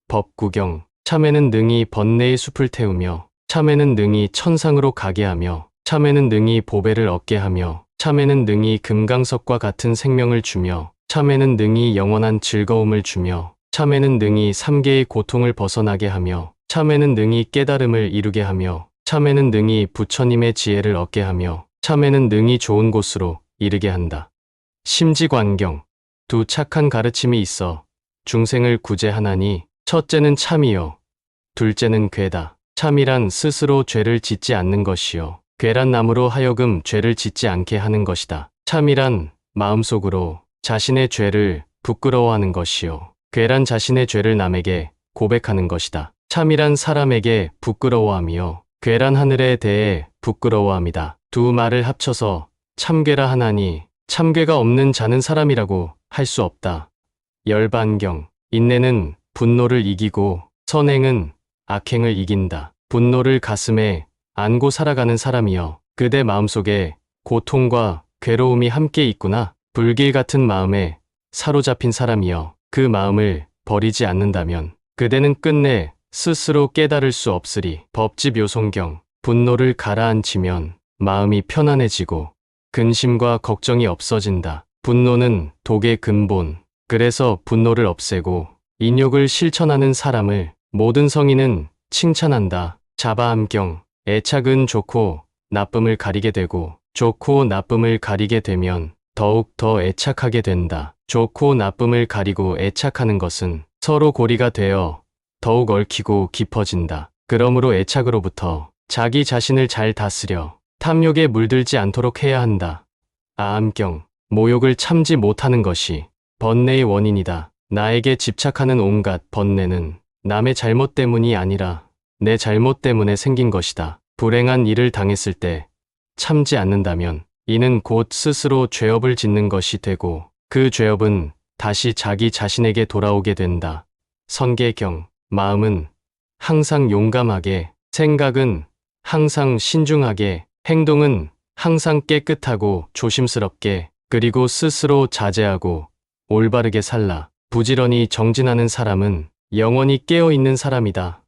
법구경. 참에는 능히 번뇌의 숲을 태우며 참에는 능히 천상으로 가게 하며 참에는 능히 보배를 얻게 하며 참에는 능히 금강석과 같은 생명을 주며 참에는 능히 영원한 즐거움을 주며 참에는 능히 삼계의 고통을 벗어나게 하며 참에는 능히 깨달음을 이루게 하며 참에는 능히 부처님의 지혜를 얻게 하며 참에는 능히 좋은 곳으로 이르게 한다. 심지관경. 두 착한 가르침이 있어 중생을 구제하나니 첫째는 참이요 둘째는 괴다. 참이란 스스로 죄를 짓지 않는 것이요 괴란 남으로 하여금 죄를 짓지 않게 하는 것이다. 참이란 마음속으로 자신의 죄를 부끄러워하는 것이요 괴란 자신의 죄를 남에게 고백하는 것이다. 참이란 사람에게 부끄러워함이요 괴란 하늘에 대해 부끄러워함이다. 두 말을 합쳐서 참괴라 하나니 참괴가 없는 자는 사람이라고 할 수 없다. 열반경. 인내는 분노를 이기고 선행은 악행을 이긴다. 분노를 가슴에 안고 살아가는 사람이여 그대 마음속에 고통과 괴로움이 함께 있구나. 불길 같은 마음에 사로잡힌 사람이여 그 마음을 버리지 않는다면 그대는 끝내 스스로 깨달을 수 없으리. 법집 요송경. 분노를 가라앉히면 마음이 편안해지고 근심과 걱정이 없어진다. 분노는 독의 근본. 그래서 분노를 없애고 인욕을 실천하는 사람을 모든 성인은 칭찬한다. 자바암경. 애착은 좋고 나쁨을 가리게 되고 좋고 나쁨을 가리게 되면 더욱 더 애착하게 된다. 좋고 나쁨을 가리고 애착하는 것은 서로 고리가 되어 더욱 얽히고 깊어진다. 그러므로 애착으로부터 자기 자신을 잘 다스려 탐욕에 물들지 않도록 해야 한다. 아암경. 모욕을 참지 못하는 것이 번뇌의 원인이다. 나에게 집착하는 온갖 번뇌는 남의 잘못 때문이 아니라 내 잘못 때문에 생긴 것이다. 불행한 일을 당했을 때 참지 않는다면 이는 곧 스스로 죄업을 짓는 것이 되고 그 죄업은 다시 자기 자신에게 돌아오게 된다. 선계경. 마음은 항상 용감하게, 생각은 항상 신중하게, 행동은 항상 깨끗하고 조심스럽게, 그리고 스스로 자제하고 올바르게 살라. 부지런히 정진하는 사람은 영원히 깨어있는 사람이다.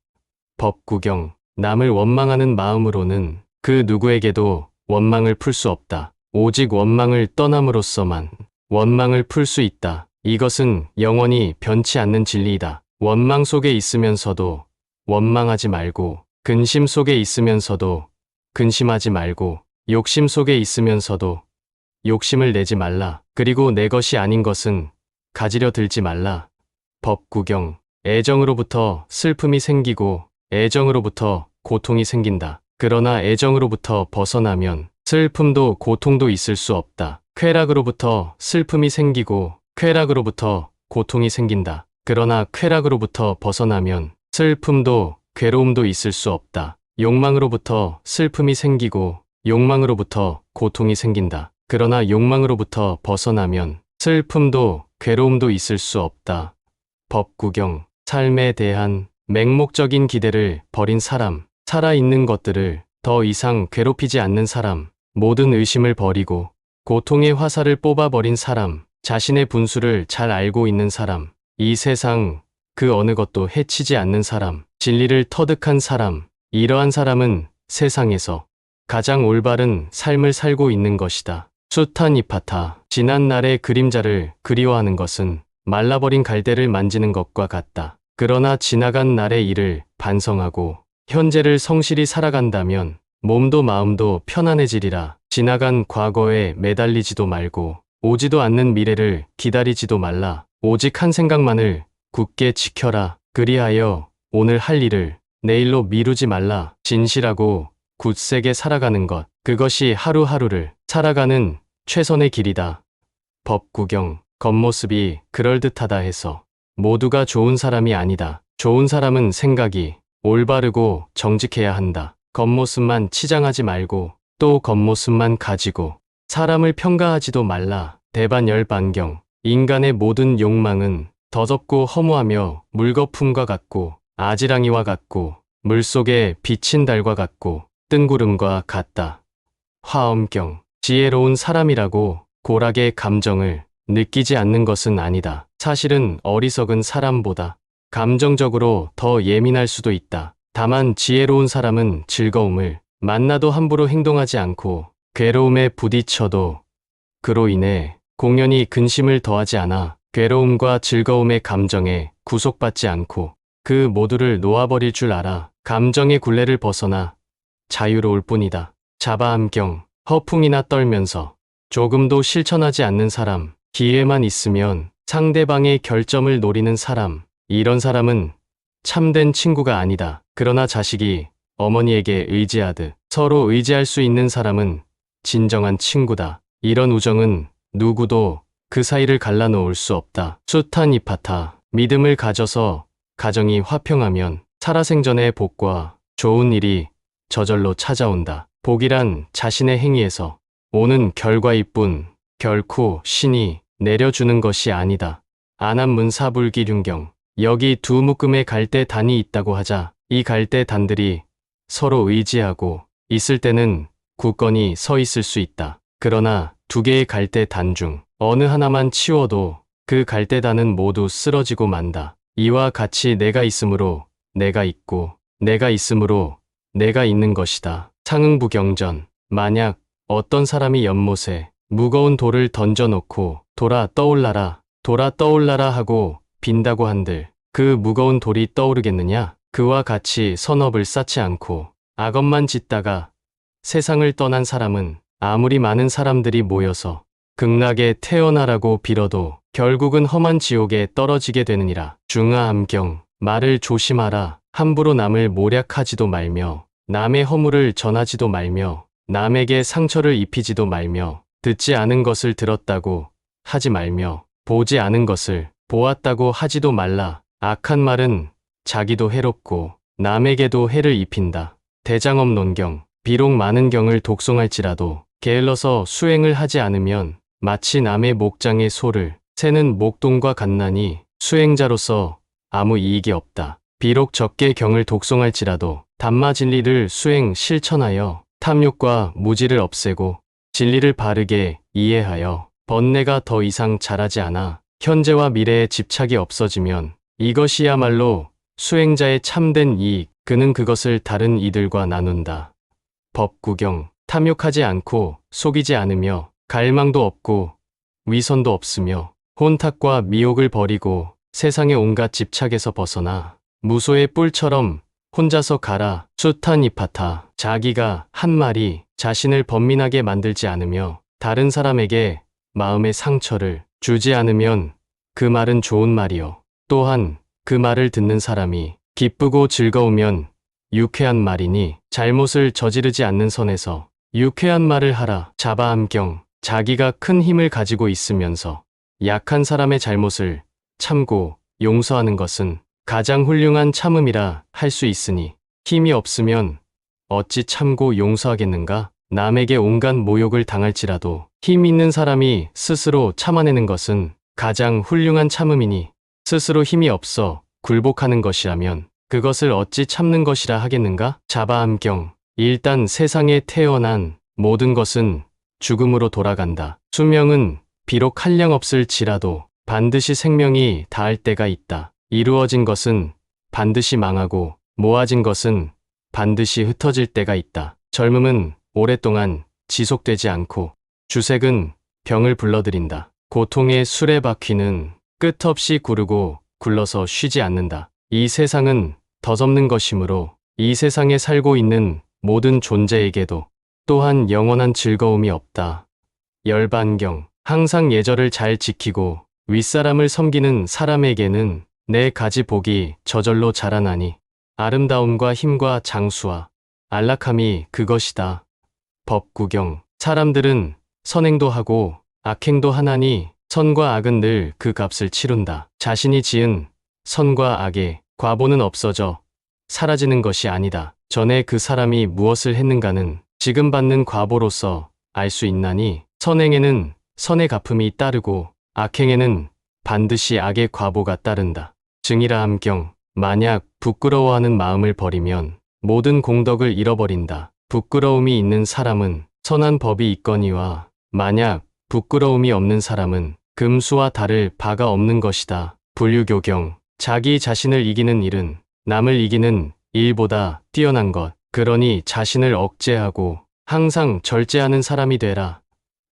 법구경. 남을 원망하는 마음으로는 그 누구에게도 원망을 풀 수 없다. 오직 원망을 떠남으로써만 원망을 풀 수 있다. 이것은 영원히 변치 않는 진리이다. 원망 속에 있으면서도 원망하지 말고, 근심 속에 있으면서도 근심하지 말고, 욕심 속에 있으면서도 욕심을 내지 말라. 그리고 내 것이 아닌 것은 가지려 들지 말라. 법구경. 애정으로부터 슬픔이 생기고 애정으로부터 고통이 생긴다. 그러나 애정으로부터 벗어나면 슬픔도 고통도 있을 수 없다. 쾌락으로부터 슬픔이 생기고 쾌락으로부터 고통이 생긴다. 그러나 쾌락으로부터 벗어나면 슬픔도 괴로움도 있을 수 없다. 욕망으로부터 슬픔이 생기고 욕망으로부터 고통이 생긴다. 그러나 욕망으로부터 벗어나면 슬픔도 괴로움도 있을 수 없다. 법구경. 삶에 대한 맹목적인 기대를 버린 사람, 살아있는 것들을 더 이상 괴롭히지 않는 사람, 모든 의심을 버리고 고통의 화살을 뽑아버린 사람, 자신의 분수를 잘 알고 있는 사람, 이 세상 그 어느 것도 해치지 않는 사람, 진리를 터득한 사람, 이러한 사람은 세상에서 가장 올바른 삶을 살고 있는 것이다. 숱한 이파타, 지난 날의 그림자를 그리워하는 것은 말라버린 갈대를 만지는 것과 같다. 그러나 지나간 날의 일을 반성하고 현재를 성실히 살아간다면 몸도 마음도 편안해지리라. 지나간 과거에 매달리지도 말고 오지도 않는 미래를 기다리지도 말라. 오직 한 생각만을 굳게 지켜라. 그리하여 오늘 할 일을 내일로 미루지 말라. 진실하고 굳세게 살아가는 것, 그것이 하루하루를 살아가는 최선의 길이다. 법구경, 겉모습이 그럴듯하다 해서 모두가 좋은 사람이 아니다. 좋은 사람은 생각이 올바르고 정직해야 한다. 겉모습만 치장하지 말고 또 겉모습만 가지고 사람을 평가하지도 말라. 대반열반경, 인간의 모든 욕망은 더덥고 허무하며 물거품과 같고 아지랑이와 같고 물속에 비친 달과 같고 뜬구름과 같다. 화엄경, 지혜로운 사람이라고 고락의 감정을 느끼지 않는 것은 아니다. 사실은 어리석은 사람보다 감정적으로 더 예민할 수도 있다. 다만 지혜로운 사람은 즐거움을 만나도 함부로 행동하지 않고 괴로움에 부딪혀도 그로 인해 공연히 근심을 더하지 않아 괴로움과 즐거움의 감정에 구속받지 않고 그 모두를 놓아버릴 줄 알아. 감정의 굴레를 벗어나 자유로울 뿐이다. 자바암경, 허풍이나 떨면서 조금도 실천하지 않는 사람, 기회만 있으면 상대방의 결점을 노리는 사람, 이런 사람은 참된 친구가 아니다. 그러나 자식이 어머니에게 의지하듯 서로 의지할 수 있는 사람은 진정한 친구다. 이런 우정은 누구도 그 사이를 갈라놓을 수 없다. 숱한 이파타, 믿음을 가져서 가정이 화평하면 살아생전의 복과 좋은 일이 저절로 찾아온다. 복이란 자신의 행위에서 오는 결과일 뿐 결코 신이 내려주는 것이 아니다. 안암문사불기륜경, 여기 두 묶음의 갈대단이 있다고 하자 이 갈대단들이 서로 의지하고 있을 때는 굳건히 서 있을 수 있다. 그러나 두 개의 갈대단 중 어느 하나만 치워도 그 갈대단은 모두 쓰러지고 만다. 이와 같이 내가 있으므로 내가 있고 내가 있으므로 내가 있는 것이다. 상응부경전, 만약 어떤 사람이 연못에 무거운 돌을 던져놓고 돌아 떠올라라 하고 빈다고 한들 그 무거운 돌이 떠오르겠느냐? 그와 같이 선업을 쌓지 않고 악업만 짓다가 세상을 떠난 사람은 아무리 많은 사람들이 모여서 극락에 태어나라고 빌어도 결국은 험한 지옥에 떨어지게 되느니라. 중하암경, 말을 조심하라. 함부로 남을 모략하지도 말며 남의 허물을 전하지도 말며 남에게 상처를 입히지도 말며 듣지 않은 것을 들었다고 하지 말며 보지 않은 것을 보았다고 하지도 말라. 악한 말은 자기도 해롭고 남에게도 해를 입힌다. 대장업논경, 비록 많은 경을 독송할지라도 게을러서 수행을 하지 않으면 마치 남의 목장의 소를 새는 목동과 같나니 수행자로서 아무 이익이 없다. 비록 적게 경을 독송할지라도 담마 진리를 수행 실천하여 탐욕과 무지를 없애고 진리를 바르게 이해하여 번뇌가 더 이상 자라지 않아 현재와 미래에 집착이 없어지면 이것이야말로 수행자의 참된 이익, 그는 그것을 다른 이들과 나눈다. 법구경, 탐욕하지 않고 속이지 않으며 갈망도 없고 위선도 없으며 혼탁과 미혹을 버리고 세상의 온갖 집착에서 벗어나 무소의 뿔처럼 혼자서 가라. 숱한 이파타, 자기가 한 말이 자신을 번민하게 만들지 않으며 다른 사람에게 마음의 상처를 주지 않으면 그 말은 좋은 말이요. 또한 그 말을 듣는 사람이 기쁘고 즐거우면 유쾌한 말이니 잘못을 저지르지 않는 선에서 유쾌한 말을 하라. 자바암경, 자기가 큰 힘을 가지고 있으면서 약한 사람의 잘못을 참고 용서하는 것은 가장 훌륭한 참음이라 할 수 있으니 힘이 없으면 어찌 참고 용서하겠는가? 남에게 온갖 모욕을 당할지라도 힘 있는 사람이 스스로 참아내는 것은 가장 훌륭한 참음이니 스스로 힘이 없어 굴복하는 것이라면 그것을 어찌 참는 것이라 하겠는가? 자바암경, 일단 세상에 태어난 모든 것은 죽음으로 돌아간다. 수명은 비록 한량없을지라도 반드시 생명이 닿을 때가 있다. 이루어진 것은 반드시 망하고 모아진 것은 반드시 흩어질 때가 있다. 젊음은 오랫동안 지속되지 않고 주색은 병을 불러들인다. 고통의 수레바퀴는 끝없이 구르고 굴러서 쉬지 않는다. 이 세상은 덧없는 것이므로 이 세상에 살고 있는 모든 존재에게도 또한 영원한 즐거움이 없다. 열반경. 항상 예절을 잘 지키고 윗사람을 섬기는 사람에게는 네 가지 복이 저절로 자라나니 아름다움과 힘과 장수와 안락함이 그것이다. 법구경. 사람들은 선행도 하고 악행도 하나니 선과 악은 늘 그 값을 치룬다. 자신이 지은 선과 악의 과보는 없어져 사라지는 것이 아니다. 전에 그 사람이 무엇을 했는가는 지금 받는 과보로서 알 수 있나니 선행에는 선의 갚음이 따르고 악행에는 반드시 악의 과보가 따른다. 증이라 함경. 만약 부끄러워하는 마음을 버리면 모든 공덕을 잃어버린다. 부끄러움이 있는 사람은 선한 법이 있거니와 만약 부끄러움이 없는 사람은 금수와 다를 바가 없는 것이다. 불유교경. 자기 자신을 이기는 일은 남을 이기는 일보다 뛰어난 것. 그러니 자신을 억제하고 항상 절제하는 사람이 되라.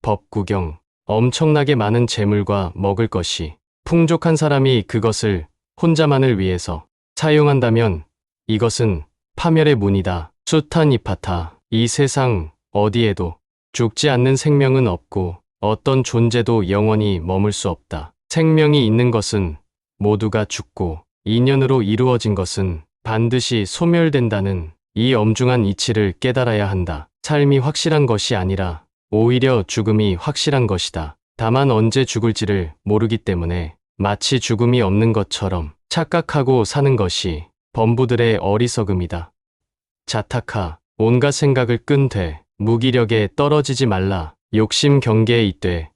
법구경. 엄청나게 많은 재물과 먹을 것이 풍족한 사람이 그것을 혼자만을 위해서 사용한다면 이것은 파멸의 문이다. 수타니파타. 이 세상 어디에도 죽지 않는 생명은 없고 어떤 존재도 영원히 머물 수 없다. 생명이 있는 것은 모두가 죽고 인연으로 이루어진 것은 반드시 소멸된다는 이 엄중한 이치를 깨달아야 한다. 삶이 확실한 것이 아니라 오히려 죽음이 확실한 것이다. 다만 언제 죽을지를 모르기 때문에 마치 죽음이 없는 것처럼 착각하고 사는 것이 범부들의 어리석음이다. 자타카. 온갖 생각을 끈되 무기력에 떨어지지 말라. 욕심 경계에 있되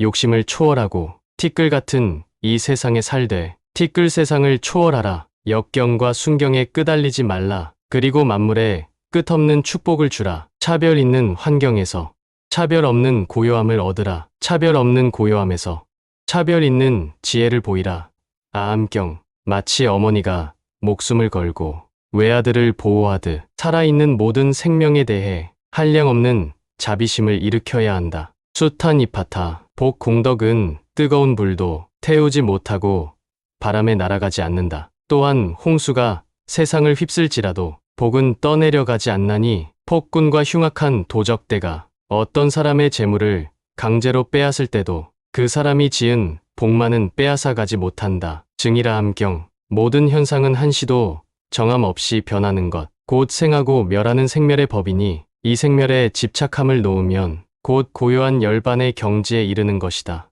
욕심을 초월하고 티끌 같은 이 세상에 살되 티끌 세상을 초월하라. 역경과 순경에 끄달리지 말라. 그리고 만물에 끝없는 축복을 주라. 차별 있는 환경에서 차별 없는 고요함을 얻으라. 차별 없는 고요함에서 차별 있는 지혜를 보이라. 아함경. 마치 어머니가 목숨을 걸고 외아들을 보호하듯 살아있는 모든 생명에 대해 한량없는 자비심을 일으켜야 한다. 수타니파타. 복 공덕은 뜨거운 불도 태우지 못하고 바람에 날아가지 않는다. 또한 홍수가 세상을 휩쓸지라도 복은 떠내려가지 않나니 폭군과 흉악한 도적대가 어떤 사람의 재물을 강제로 빼앗을 때도 그 사람이 지은 복만은 빼앗아가지 못한다. 증이라 함경. 모든 현상은 한시도 정함 없이 변하는 것, 곧 생하고 멸하는 생멸의 법이니 이 생멸에 집착함을 놓으면 곧 고요한 열반의 경지에 이르는 것이다.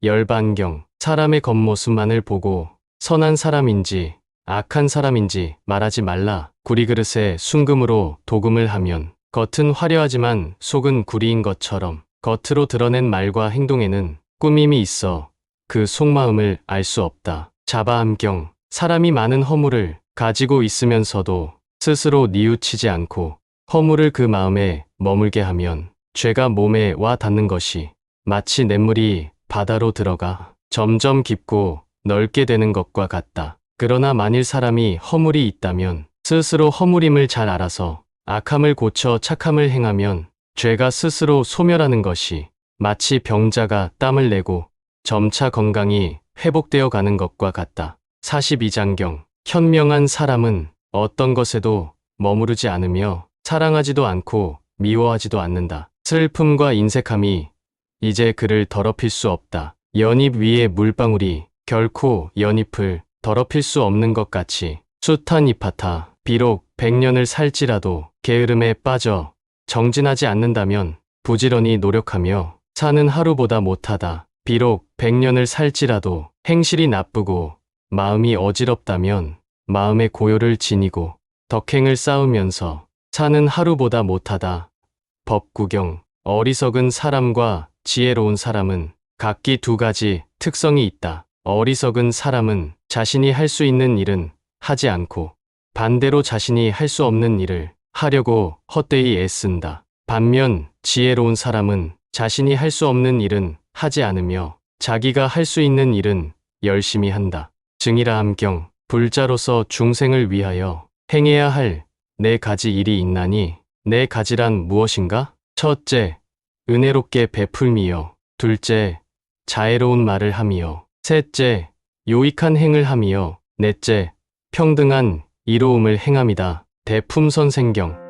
열반경. 사람의 겉모습만을 보고 선한 사람인지 악한 사람인지 말하지 말라. 구리그릇에 순금으로 도금을 하면 겉은 화려하지만 속은 구리인 것처럼 겉으로 드러낸 말과 행동에는 꾸밈이 있어 그 속마음을 알 수 없다. 자바함경. 사람이 많은 허물을 가지고 있으면서도 스스로 뉘우치지 않고 허물을 그 마음에 머물게 하면 죄가 몸에 와 닿는 것이 마치 냇물이 바다로 들어가 점점 깊고 넓게 되는 것과 같다. 그러나 만일 사람이 허물이 있다면 스스로 허물임을 잘 알아서 악함을 고쳐 착함을 행하면 죄가 스스로 소멸하는 것이 마치 병자가 땀을 내고 점차 건강이 회복되어 가는 것과 같다. 42장경. 현명한 사람은 어떤 것에도 머무르지 않으며 사랑하지도 않고 미워하지도 않는다. 슬픔과 인색함이 이제 그를 더럽힐 수 없다. 연잎 위에 물방울이 결코 연잎을 더럽힐 수 없는 것 같이 수타니파타. 비록 100년을 살지라도 게으름에 빠져 정진하지 않는다면 부지런히 노력하며 사는 하루보다 못하다. 비록 100년을 살지라도 행실이 나쁘고 마음이 어지럽다면 마음의 고요를 지니고 덕행을 쌓으면서 사는 하루보다 못하다. 법구경. 어리석은 사람과 지혜로운 사람은 각기 두 가지 특성이 있다. 어리석은 사람은 자신이 할 수 있는 일은 하지 않고 반대로 자신이 할 수 없는 일을 하려고 헛되이 애쓴다. 반면 지혜로운 사람은 자신이 할 수 없는 일은 하지 않으며 자기가 할 수 있는 일은 열심히 한다. 증이라 함경. 불자로서 중생을 위하여 행해야 할 네 가지 일이 있나니 내 가지란 무엇인가? 첫째, 은혜롭게 베풀미요. 둘째, 자애로운 말을 함이요. 셋째, 요익한 행을 함이요. 넷째, 평등한 이로움을 행함이다. 대품선생경.